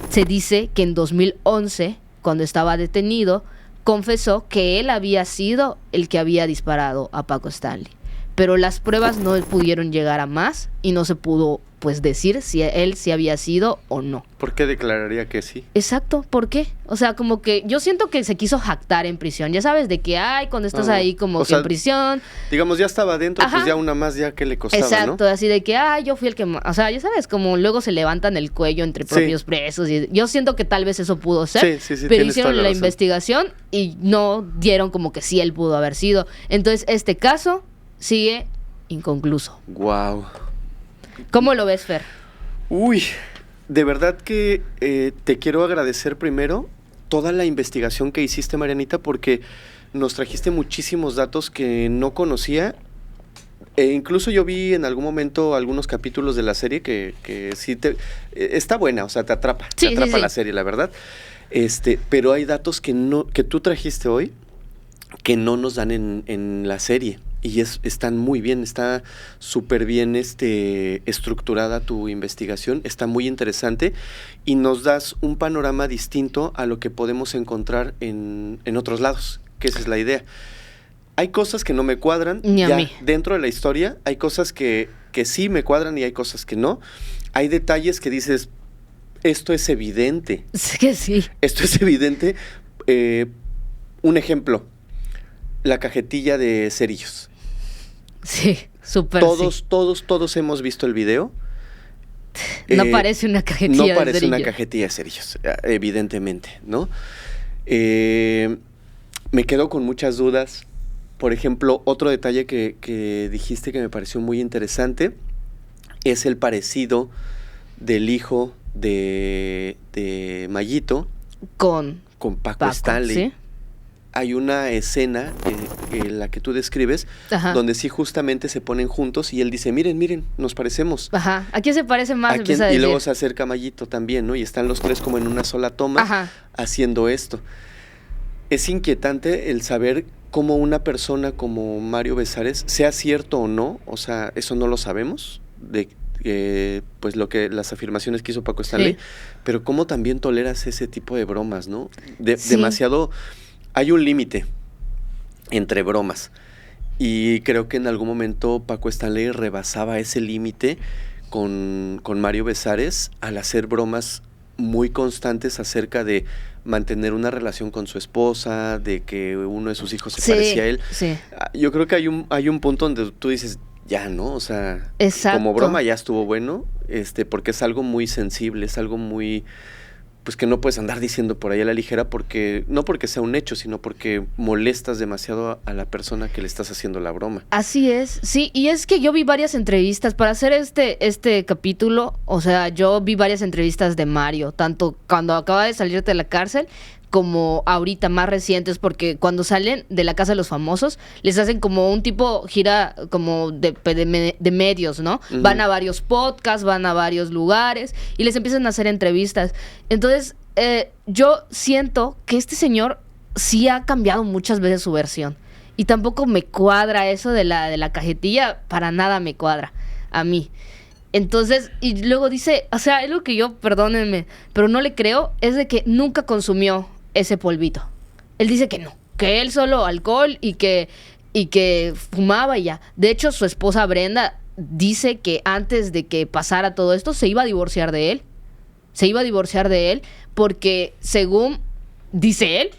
se dice que en 2011... cuando estaba detenido, confesó que él había sido el que había disparado a Paco Stanley. pero las pruebas no pudieron llegar a más y no se pudo pues decir si él sí había sido o no. ¿Por qué declararía que sí? Exacto, ¿por qué? O sea, como que yo siento que se quiso jactar en prisión, ya sabes, de que cuando estás ahí como que en prisión. Digamos, ya estaba adentro, pues ya una más ya que le costaba, exacto, ¿no? Así de que, yo fui el que... O sea, ya sabes, como luego se levantan el cuello entre propios presos. Y yo siento que tal vez eso pudo ser, sí, pero hicieron la investigación y no dieron como que sí él pudo haber sido. Entonces, este caso sigue inconcluso. Wow. ¿Cómo lo ves, Fer? Uy, de verdad que te quiero agradecer primero toda la investigación que hiciste, Marianita, porque nos trajiste muchísimos datos que no conocía. Incluso yo vi en algún momento algunos capítulos de la serie que sí está buena, o sea, te atrapa la serie, la verdad. Pero hay datos que tú trajiste hoy que no nos dan en la serie. Y están muy bien, está súper bien estructurada tu investigación, está muy interesante y nos das un panorama distinto a lo que podemos encontrar en otros lados, que esa es la idea. Hay cosas que no me cuadran, ni a mí. Dentro de la historia hay cosas que sí me cuadran y hay cosas que no. Hay detalles que dices, esto es evidente. Es que sí. Esto es evidente. Un ejemplo, la cajetilla de cerillos. Sí, súper. Todos hemos visto el video. No parece una cajetilla de cerillos. No parece una cajetilla de cerillos, evidentemente, ¿no? Me quedo con muchas dudas. Por ejemplo, otro detalle que dijiste que me pareció muy interesante es el parecido del hijo de Mayito con Paco Stanley. ¿Sí? Hay una escena en la que tú describes, donde sí justamente se ponen juntos y él dice, miren, nos parecemos. Ajá, ¿a quién se parece más? Y luego se acerca Mayito también, ¿no? Y están los tres como en una sola toma haciendo esto. Es inquietante el saber cómo una persona como Mario Besares, sea cierto o no, o sea, eso no lo sabemos, pues las afirmaciones que hizo Paco Stanley, pero cómo también toleras ese tipo de bromas, ¿no? Demasiado... Hay un límite entre bromas y creo que en algún momento Paco Stanley rebasaba ese límite con Mario Besares al hacer bromas muy constantes acerca de mantener una relación con su esposa, de que uno de sus hijos se parecía a él. Sí. Yo creo que hay un punto donde tú dices, ya, ¿no? O sea, como broma ya estuvo bueno, porque es algo muy sensible, es algo muy... pues que no puedes andar diciendo por ahí a la ligera no porque sea un hecho, sino porque molestas demasiado a la persona que le estás haciendo la broma. Así es, sí, y es que yo vi varias entrevistas para hacer este capítulo, o sea, yo vi varias entrevistas de Mario, tanto cuando acaba de salir de la cárcel como ahorita más recientes, porque cuando salen de la Casa de los Famosos les hacen como un tipo gira como de medios, ¿no? Uh-huh. Van a varios podcasts, van a varios lugares y les empiezan a hacer entrevistas. Entonces yo siento que este señor sí ha cambiado muchas veces su versión y tampoco me cuadra eso de la cajetilla, para nada me cuadra a mí. Entonces, y luego dice, o sea, algo que yo, perdónenme, pero no le creo, es de que nunca consumió ese polvito. Él dice que no, que él solo alcohol y que fumaba y ya. De hecho, su esposa Brenda dice que antes de que pasara todo esto se iba a divorciar de él. Se iba a divorciar de él porque, según dice él,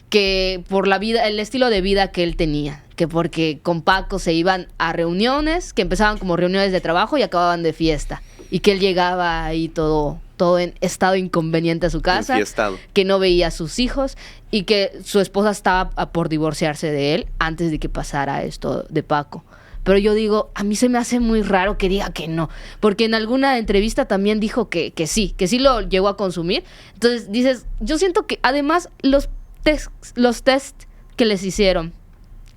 que por el estilo de vida que él tenía, que porque con Paco se iban a reuniones, que empezaban como reuniones de trabajo y acababan de fiesta, y que él llegaba ahí todo en estado inconveniente a su casa, que no veía a sus hijos y que su esposa estaba por divorciarse de él antes de que pasara esto de Paco. Pero yo digo, a mí se me hace muy raro que diga que no, porque en alguna entrevista también dijo que sí lo llegó a consumir. Entonces dices, yo siento que además los test que les hicieron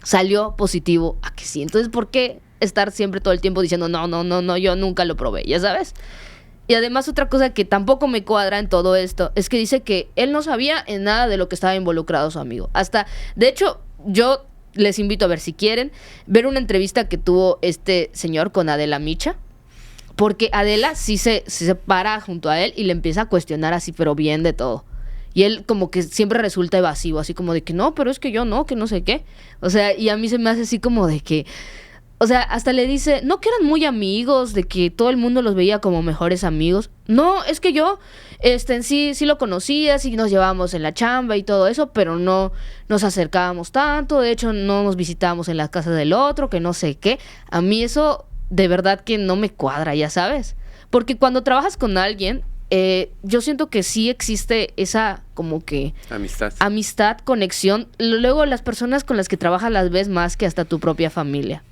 salió positivo a que sí. Entonces, ¿por qué estar siempre todo el tiempo diciendo no, yo nunca lo probé? Ya sabes. Y además otra cosa que tampoco me cuadra en todo esto es que dice que él no sabía en nada de lo que estaba involucrado su amigo. De hecho, yo les invito a ver, si quieren, ver una entrevista que tuvo este señor con Adela Micha, porque Adela sí se para junto a él y le empieza a cuestionar así, pero bien de todo. Y él como que siempre resulta evasivo, así como de que no, pero es que yo no, que no sé qué. O sea, y a mí se me hace así como de que... O sea, hasta le dice, no que eran muy amigos, de que todo el mundo los veía como mejores amigos. No, es que yo sí lo conocía, sí nos llevábamos en la chamba y todo eso, pero no nos acercábamos tanto, de hecho no nos visitábamos en la casa del otro, que no sé qué. A mí eso de verdad que no me cuadra, ya sabes. Porque cuando trabajas con alguien, yo siento que sí existe esa como que amistad, conexión. Luego las personas con las que trabajas las ves más que hasta tu propia familia,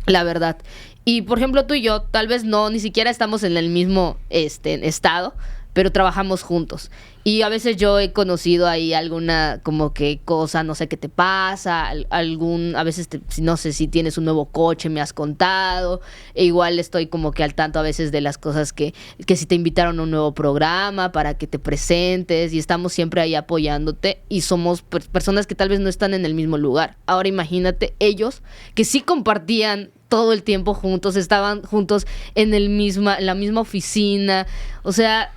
la verdad. Y por ejemplo tú y yo tal vez ni siquiera estamos en el mismo estado, pero trabajamos juntos. Y a veces yo he conocido ahí alguna como que cosa, no sé qué te pasa, a veces no sé si tienes un nuevo coche, me has contado. E igual estoy como que al tanto a veces de las cosas que si te invitaron a un nuevo programa para que te presentes, y estamos siempre ahí apoyándote, y somos personas que tal vez no están en el mismo lugar. Ahora imagínate ellos que sí compartían todo el tiempo juntos, estaban juntos en la misma oficina. O sea,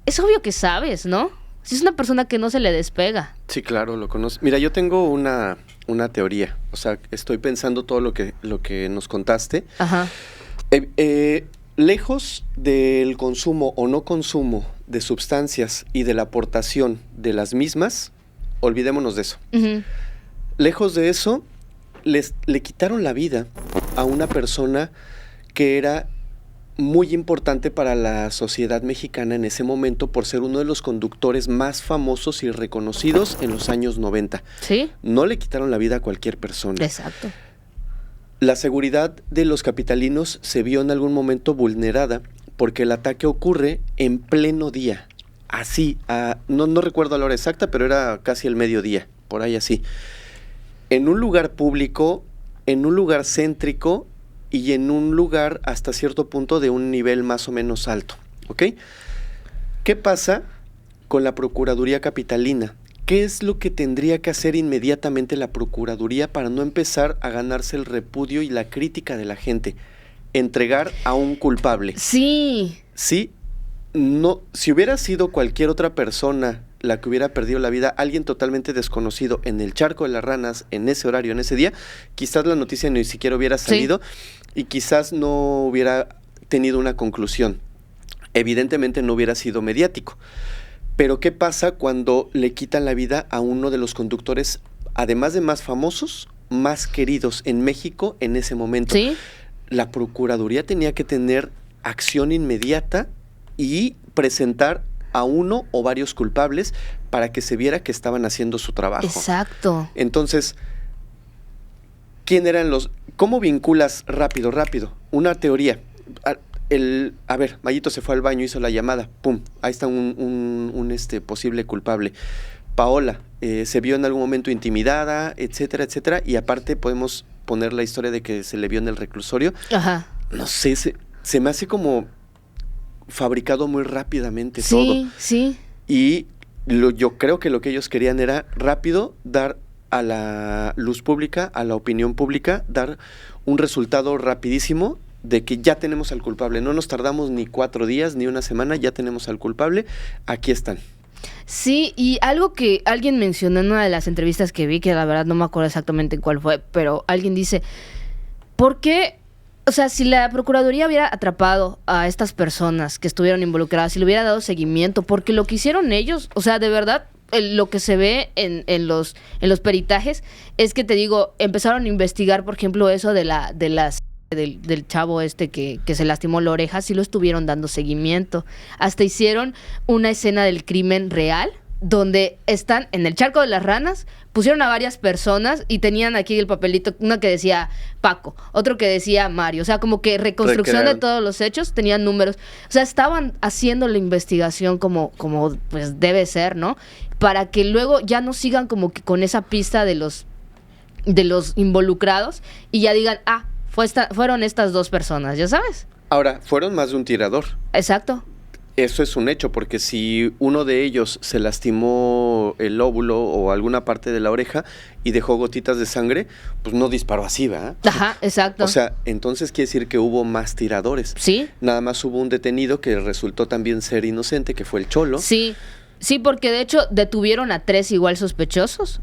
es obvio que sabes, ¿no? Si es una persona que no se le despega. Sí, claro, lo conozco. Mira, yo tengo una teoría. O sea, estoy pensando todo lo que nos contaste. Ajá. Lejos del consumo o no consumo de sustancias y de la aportación de las mismas, olvidémonos de eso. Uh-huh. Lejos de eso, le quitaron la vida a una persona que era muy importante para la sociedad mexicana en ese momento por ser uno de los conductores más famosos y reconocidos en los años 90. ¿Sí? No le quitaron la vida a cualquier persona. Exacto. La seguridad de los capitalinos se vio en algún momento vulnerada porque el ataque ocurre en pleno día. Así, no recuerdo la hora exacta, pero era casi el mediodía, por ahí así. En un lugar público, en un lugar céntrico, y en un lugar hasta cierto punto de un nivel más o menos alto, ¿ok? ¿Qué pasa con la Procuraduría Capitalina? ¿Qué es lo que tendría que hacer inmediatamente la Procuraduría para no empezar a ganarse el repudio y la crítica de la gente? Entregar a un culpable. Sí. Sí, no, si hubiera sido cualquier otra persona la que hubiera perdido la vida, alguien totalmente desconocido en el charco de las ranas, en ese horario, en ese día, quizás la noticia ni siquiera hubiera salido. Sí. Y quizás no hubiera tenido una conclusión. Evidentemente no hubiera sido mediático. Pero ¿qué pasa cuando le quitan la vida a uno de los conductores, además de más famosos, más queridos en México en ese momento? ¿Sí? La Procuraduría tenía que tener acción inmediata y presentar a uno o varios culpables para que se viera que estaban haciendo su trabajo. Exacto. Entonces, ¿quién eran los...? ¿Cómo vinculas rápido? Una teoría. A ver, Mayito se fue al baño, hizo la llamada, pum, ahí está un posible culpable. Paola se vio en algún momento intimidada, etcétera, etcétera, y aparte podemos poner la historia de que se le vio en el reclusorio. Ajá. No sé, se me hace como fabricado muy rápidamente todo. Sí, sí. Y yo creo que lo que ellos querían era rápido dar a la luz pública, a la opinión pública, dar un resultado rapidísimo de que ya tenemos al culpable. No nos tardamos ni 4 días, ni una semana, ya tenemos al culpable, aquí están. Sí, y algo que alguien mencionó en una de las entrevistas que vi, que la verdad no me acuerdo exactamente cuál fue, pero alguien dice, ¿por qué? O sea, si la Procuraduría hubiera atrapado a estas personas que estuvieron involucradas, si le hubiera dado seguimiento, porque lo que hicieron ellos, o sea, de verdad, lo que se ve en los peritajes es que, te digo, empezaron a investigar, por ejemplo, eso del chavo que se lastimó la oreja, sí lo estuvieron dando seguimiento. Hasta hicieron una escena del crimen real, donde están en el charco de las ranas, pusieron a varias personas y tenían aquí el papelito, uno que decía Paco, otro que decía Mario, o sea, como que reconstrucción de todos los hechos, tenían números, o sea, estaban haciendo la investigación como pues debe ser, ¿no? Para que luego ya no sigan como que con esa pista de los involucrados y ya digan, fueron estas 2 personas, ¿ya sabes? Ahora, fueron más de un tirador. Exacto. Eso es un hecho, porque si uno de ellos se lastimó el lóbulo o alguna parte de la oreja y dejó gotitas de sangre, pues no disparó así, ¿verdad? Ajá, exacto. O sea, entonces quiere decir que hubo más tiradores. Sí. Nada más hubo un detenido que resultó también ser inocente, que fue el Cholo. Sí, porque de hecho detuvieron a 3 igual sospechosos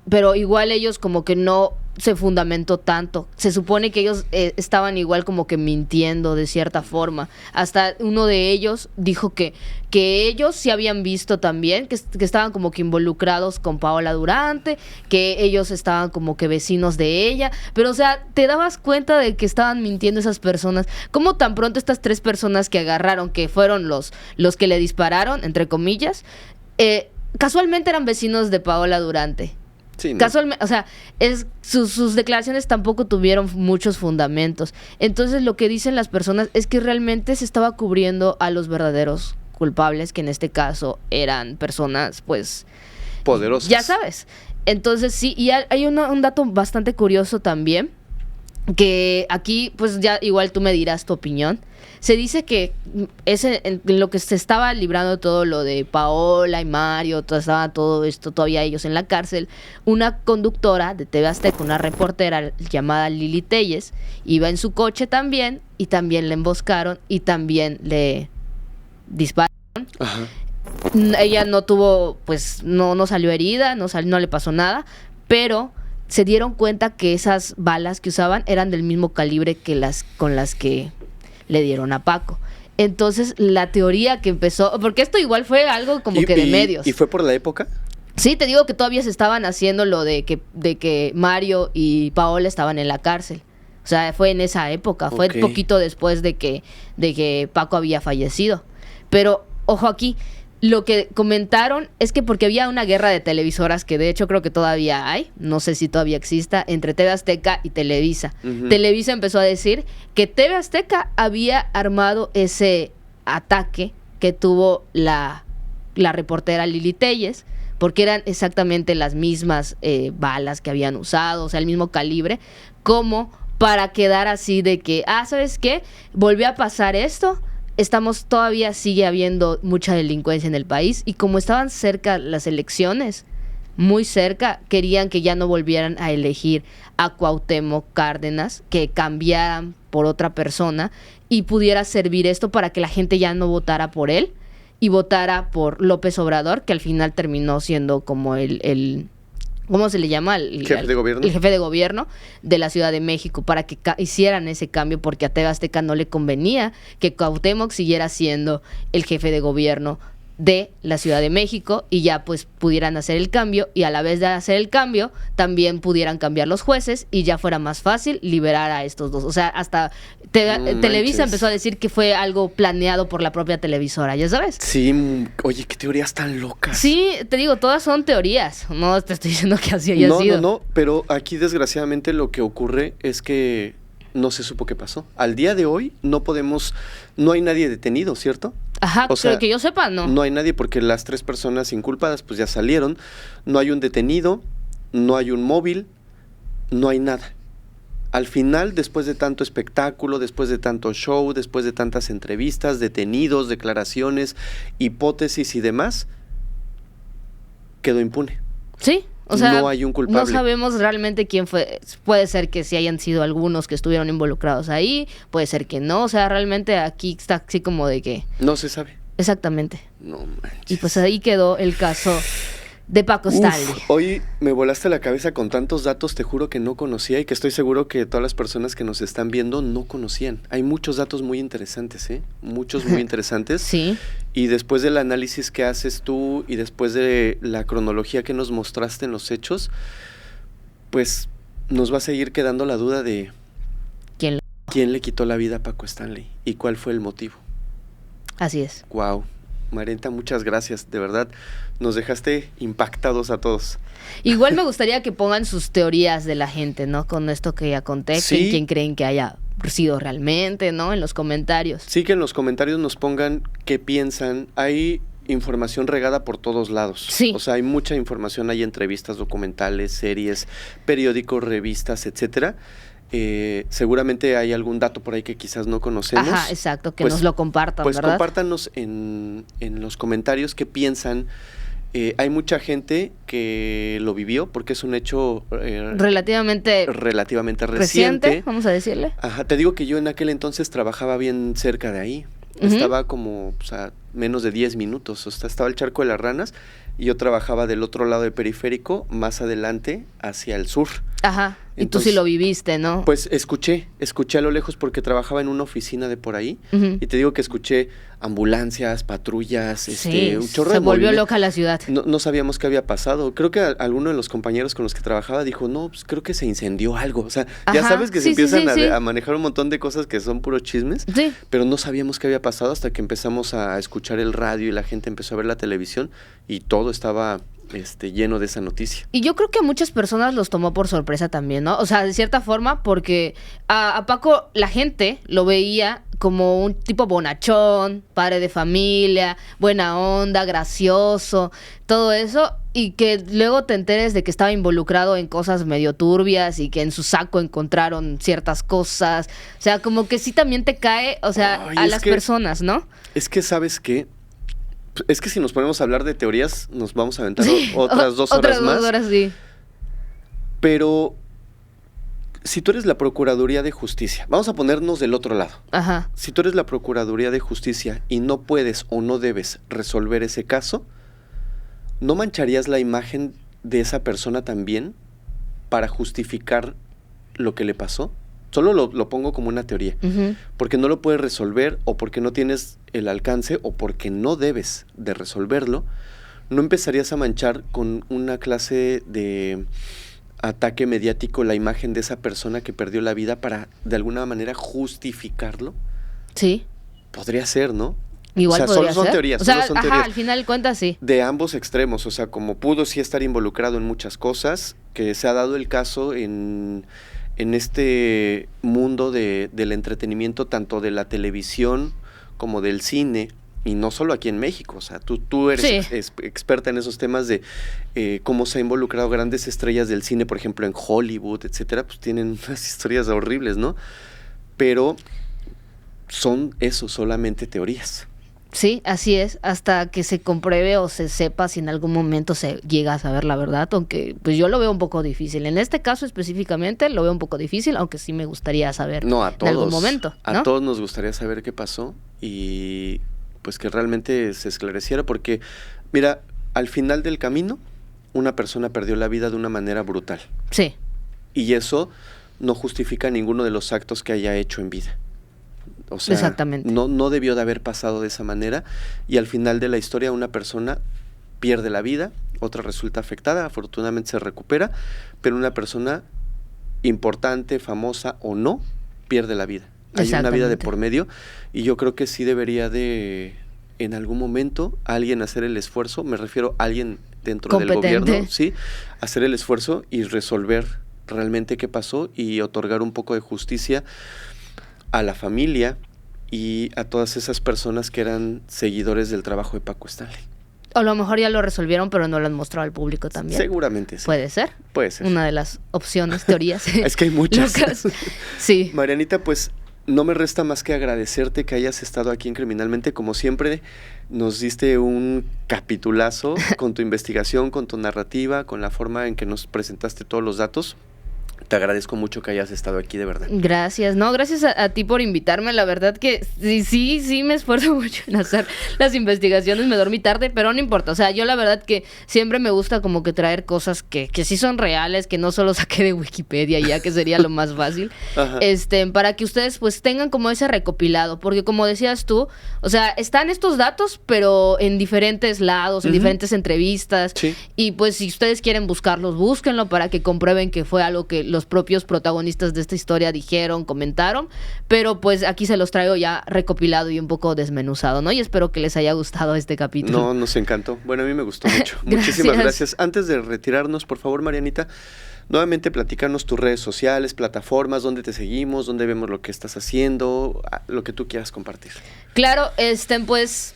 pero igual ellos como que no se fundamentó tanto. Se supone que ellos estaban igual como que mintiendo de cierta forma. Hasta uno de ellos dijo que ellos sí habían visto también, que estaban como que involucrados con Paola Durante, que ellos estaban como que vecinos de ella, pero o sea, te dabas cuenta de que estaban mintiendo esas personas. ¿Cómo tan pronto estas 3 personas que agarraron, que fueron los que le dispararon, entre comillas, casualmente eran vecinos de Paola Durante? Sí, ¿no? Casualmente, o sea, sus declaraciones tampoco tuvieron muchos fundamentos. Entonces lo que dicen las personas es que realmente se estaba cubriendo a los verdaderos culpables, que en este caso eran personas, pues, poderosas. Ya sabes. Entonces sí, y hay un dato bastante curioso también, que aquí, pues ya igual tú me dirás tu opinión. Se dice que en lo que se estaba librando todo lo de Paola y Mario, estaba todo esto, todavía ellos en la cárcel, una conductora de TV Azteca, una reportera llamada Lili Telles, iba en su coche también, y también le emboscaron, y también le dispararon. Ajá. Ella no tuvo, pues, no salió herida, no le pasó nada, pero se dieron cuenta que esas balas que usaban eran del mismo calibre que con las que le dieron a Paco. Entonces, la teoría que empezó, porque esto igual fue algo como que de medios. ¿Y fue por la época? Sí, te digo que todavía se estaban haciendo lo de que Mario y Paola estaban en la cárcel. O sea, fue en esa época, fue poquito después de que Paco había fallecido. Pero, ojo aquí, lo que comentaron es que porque había una guerra de televisoras, que de hecho creo que todavía hay, no sé si todavía exista, entre TV Azteca y Televisa. Uh-huh. Televisa empezó a decir que TV Azteca había armado ese ataque que tuvo la reportera Lili Telles, porque eran exactamente las mismas balas que habían usado, o sea, el mismo calibre, como para quedar así de que, ¿sabes qué? Volvió a pasar esto. Todavía sigue habiendo mucha delincuencia en el país, y como estaban cerca las elecciones, muy cerca, querían que ya no volvieran a elegir a Cuauhtémoc Cárdenas, que cambiaran por otra persona y pudiera servir esto para que la gente ya no votara por él y votara por López Obrador, que al final terminó siendo como el ¿cómo se le llama? El jefe de gobierno. El jefe de gobierno de la Ciudad de México, para que hicieran ese cambio, porque a TV Azteca no le convenía que Cuauhtémoc siguiera siendo el jefe de gobierno de la Ciudad de México, y ya pues pudieran hacer el cambio, y a la vez de hacer el cambio también pudieran cambiar los jueces y ya fuera más fácil liberar a estos dos. O sea, hasta Televisa empezó a decir que fue algo planeado por la propia televisora, ¿ya sabes? Sí, oye, qué teorías tan locas. Sí, te digo, todas son teorías, no te estoy diciendo que así haya sido. No, pero aquí desgraciadamente lo que ocurre es que no se supo qué pasó. Al día de hoy no hay nadie detenido, ¿cierto? Ajá, o sea, que yo sepa, no. No hay nadie, porque las 3 personas inculpadas pues ya salieron. No hay un detenido, no hay un móvil, no hay nada. Al final, después de tanto espectáculo, después de tanto show, después de tantas entrevistas, detenidos, declaraciones, hipótesis y demás, quedó impune. Sí. O sea, no hay un culpable. No sabemos realmente quién fue. Puede ser que sí hayan sido algunos que estuvieron involucrados ahí, puede ser que no. O sea, realmente aquí está así como de que... No se sabe. Exactamente. No manches. Y pues ahí quedó el caso de Paco Stanley. Hoy me volaste la cabeza con tantos datos, te juro que no conocía, y que estoy seguro que todas las personas que nos están viendo no conocían. Hay muchos datos muy interesantes, muchos muy interesantes. Sí. Y después del análisis que haces tú y después de la cronología que nos mostraste en los hechos, pues nos va a seguir quedando la duda de ¿quién le quitó la vida a Paco Stanley y cuál fue el motivo? Así es. Wow. Marianita, muchas gracias, de verdad, nos dejaste impactados a todos. Igual me gustaría que pongan sus teorías de la gente, ¿no? Con esto que ya conté, sí. quién creen que haya sido realmente, ¿no? En los comentarios. Sí, que en los comentarios nos pongan qué piensan. Hay información regada por todos lados. Sí. O sea, hay mucha información, hay entrevistas, documentales, series, periódicos, revistas, etcétera. Seguramente hay algún dato por ahí que quizás no conocemos. Ajá, exacto, que nos lo compartan, pues ¿verdad? Compártanos en los comentarios qué piensan. Hay mucha gente que lo vivió porque es un hecho relativamente reciente, vamos a decirle. Ajá, te digo que yo en aquel entonces trabajaba bien cerca de ahí. Uh-huh. Estaba como a menos de 10 minutos. O sea, estaba el Charco de las Ranas y yo trabajaba del otro lado del periférico, más adelante, hacia el sur. Ajá. Y tú sí lo viviste, ¿no? Pues escuché a lo lejos porque trabajaba en una oficina de por ahí. Y te digo que escuché ambulancias, patrullas, un chorro de se volvió loca la ciudad. No sabíamos qué había pasado. Creo que alguno de los compañeros con los que trabajaba dijo, no, pues creo que se incendió algo. O sea, ya sabes que se empiezan a manejar un montón de cosas que son puros chismes. Sí. Pero no sabíamos qué había pasado hasta que empezamos a escuchar el radio y la gente empezó a ver la televisión y todo estaba lleno de esa noticia. Y yo creo que a muchas personas los tomó por sorpresa también, ¿no? O sea, de cierta forma, porque a Paco la gente lo veía como un tipo bonachón, padre de familia, buena onda, gracioso, todo eso, y que luego te enteres de que estaba involucrado en cosas medio turbias y que en su saco encontraron ciertas cosas. O sea, como que sí también te cae, o sea, a las personas, ¿no? Es que, ¿sabes qué? Es que si nos ponemos a hablar de teorías, nos vamos a aventar otras 2 horas más. 2 horas, sí. Pero si tú eres la Procuraduría de Justicia, vamos a ponernos del otro lado. Ajá. Si tú eres la Procuraduría de Justicia y no puedes o no debes resolver ese caso, ¿no mancharías la imagen de esa persona también para justificar lo que le pasó? Solo lo pongo como una teoría. Porque no lo puedes resolver o porque no tienes el alcance o porque no debes de resolverlo, ¿no empezarías a manchar con una clase de ataque mediático la imagen de esa persona que perdió la vida para de alguna manera justificarlo? Sí. Podría ser, ¿no? Igual o sea, podría solo son ser. teorías. O sea, solo son teorías. Al final de cuentas, sí. De ambos extremos, o sea, como pudo sí estar involucrado en muchas cosas, que se ha dado el caso en este mundo del entretenimiento, tanto de la televisión como del cine, y no solo aquí en México. O sea, tú eres experta en esos temas de cómo se ha involucrado grandes estrellas del cine, por ejemplo, en Hollywood, etcétera, pues tienen unas historias horribles, ¿no? Pero son eso, solamente teorías. Sí, así es, hasta que se compruebe o se sepa si en algún momento se llega a saber la verdad, aunque pues yo lo veo un poco difícil. En este caso específicamente lo veo un poco difícil, aunque sí me gustaría saber en algún momento, ¿no? A todos nos gustaría saber qué pasó y pues que realmente se esclareciera, porque mira, al final del camino una persona perdió la vida de una manera brutal. Sí. Y eso no justifica ninguno de los actos que haya hecho en vida. O sea, exactamente. No debió de haber pasado de esa manera, y al final de la historia una persona pierde la vida, otra resulta afectada, afortunadamente se recupera, pero una persona importante, famosa o no, pierde la vida. Hay una vida de por medio, y yo creo que sí debería de, en algún momento, alguien hacer el esfuerzo, me refiero a alguien dentro del gobierno, sí, hacer el esfuerzo y resolver realmente qué pasó y otorgar un poco de justicia a la familia y a todas esas personas que eran seguidores del trabajo de Paco Stanley. O a lo mejor ya lo resolvieron, pero no lo han mostrado al público también. Seguramente sí. ¿Puede ser? Puede ser. Una de las opciones, teorías. Es que hay muchas. Locas. Sí. Marianita, pues no me resta más que agradecerte que hayas estado aquí en Criminalmente. Como siempre, nos diste un capitulazo con tu investigación, con tu narrativa, con la forma en que nos presentaste todos los datos. Te agradezco mucho que hayas estado aquí, de verdad. Gracias, no, gracias a ti por invitarme. La verdad que sí me esfuerzo mucho en hacer las investigaciones. Me dormí tarde, pero no importa. O sea, yo la verdad que siempre me gusta como que traer cosas que sí son reales, que no solo saqué de Wikipedia ya, que sería lo más fácil. Ajá. Para que ustedes pues tengan como ese recopilado, porque como decías tú, o sea, están estos datos, pero en diferentes lados, en diferentes entrevistas. Sí. Y pues si ustedes quieren buscarlos, búsquenlo para que comprueben que fue algo que los propios protagonistas de esta historia dijeron, comentaron, pero pues aquí se los traigo ya recopilado y un poco desmenuzado, ¿no? Y espero que les haya gustado este capítulo. No, nos encantó. Bueno, a mí me gustó mucho. Muchísimas gracias. Antes de retirarnos, por favor, Marianita, nuevamente platícanos tus redes sociales, plataformas, dónde te seguimos, dónde vemos lo que estás haciendo, lo que tú quieras compartir. Claro, pues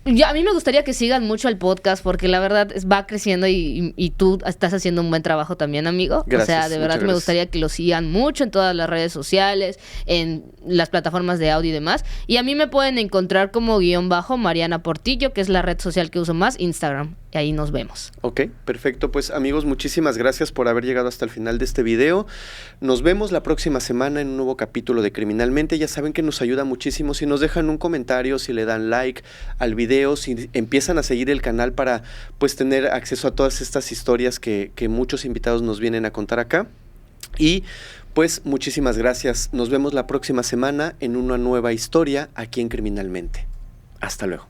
a mí me gustaría que sigan mucho el podcast, porque la verdad va creciendo y tú estás haciendo un buen trabajo también, amigo. Gracias, o sea, de verdad me gustaría que lo sigan mucho en todas las redes sociales, en las plataformas de audio y demás. Y a mí me pueden encontrar como _ Mariana Portillo, que es la red social que uso más, Instagram. Y ahí nos vemos. Ok, perfecto. Pues amigos, muchísimas gracias por haber llegado hasta el final de este video. Nos vemos la próxima semana en un nuevo capítulo de Criminalmente. Ya saben que nos ayuda muchísimo si nos dejan un comentario, si le dan like al video, si empiezan a seguir el canal para pues tener acceso a todas estas historias que muchos invitados nos vienen a contar acá. Y pues muchísimas gracias. Nos vemos la próxima semana en una nueva historia aquí en Criminalmente. Hasta luego.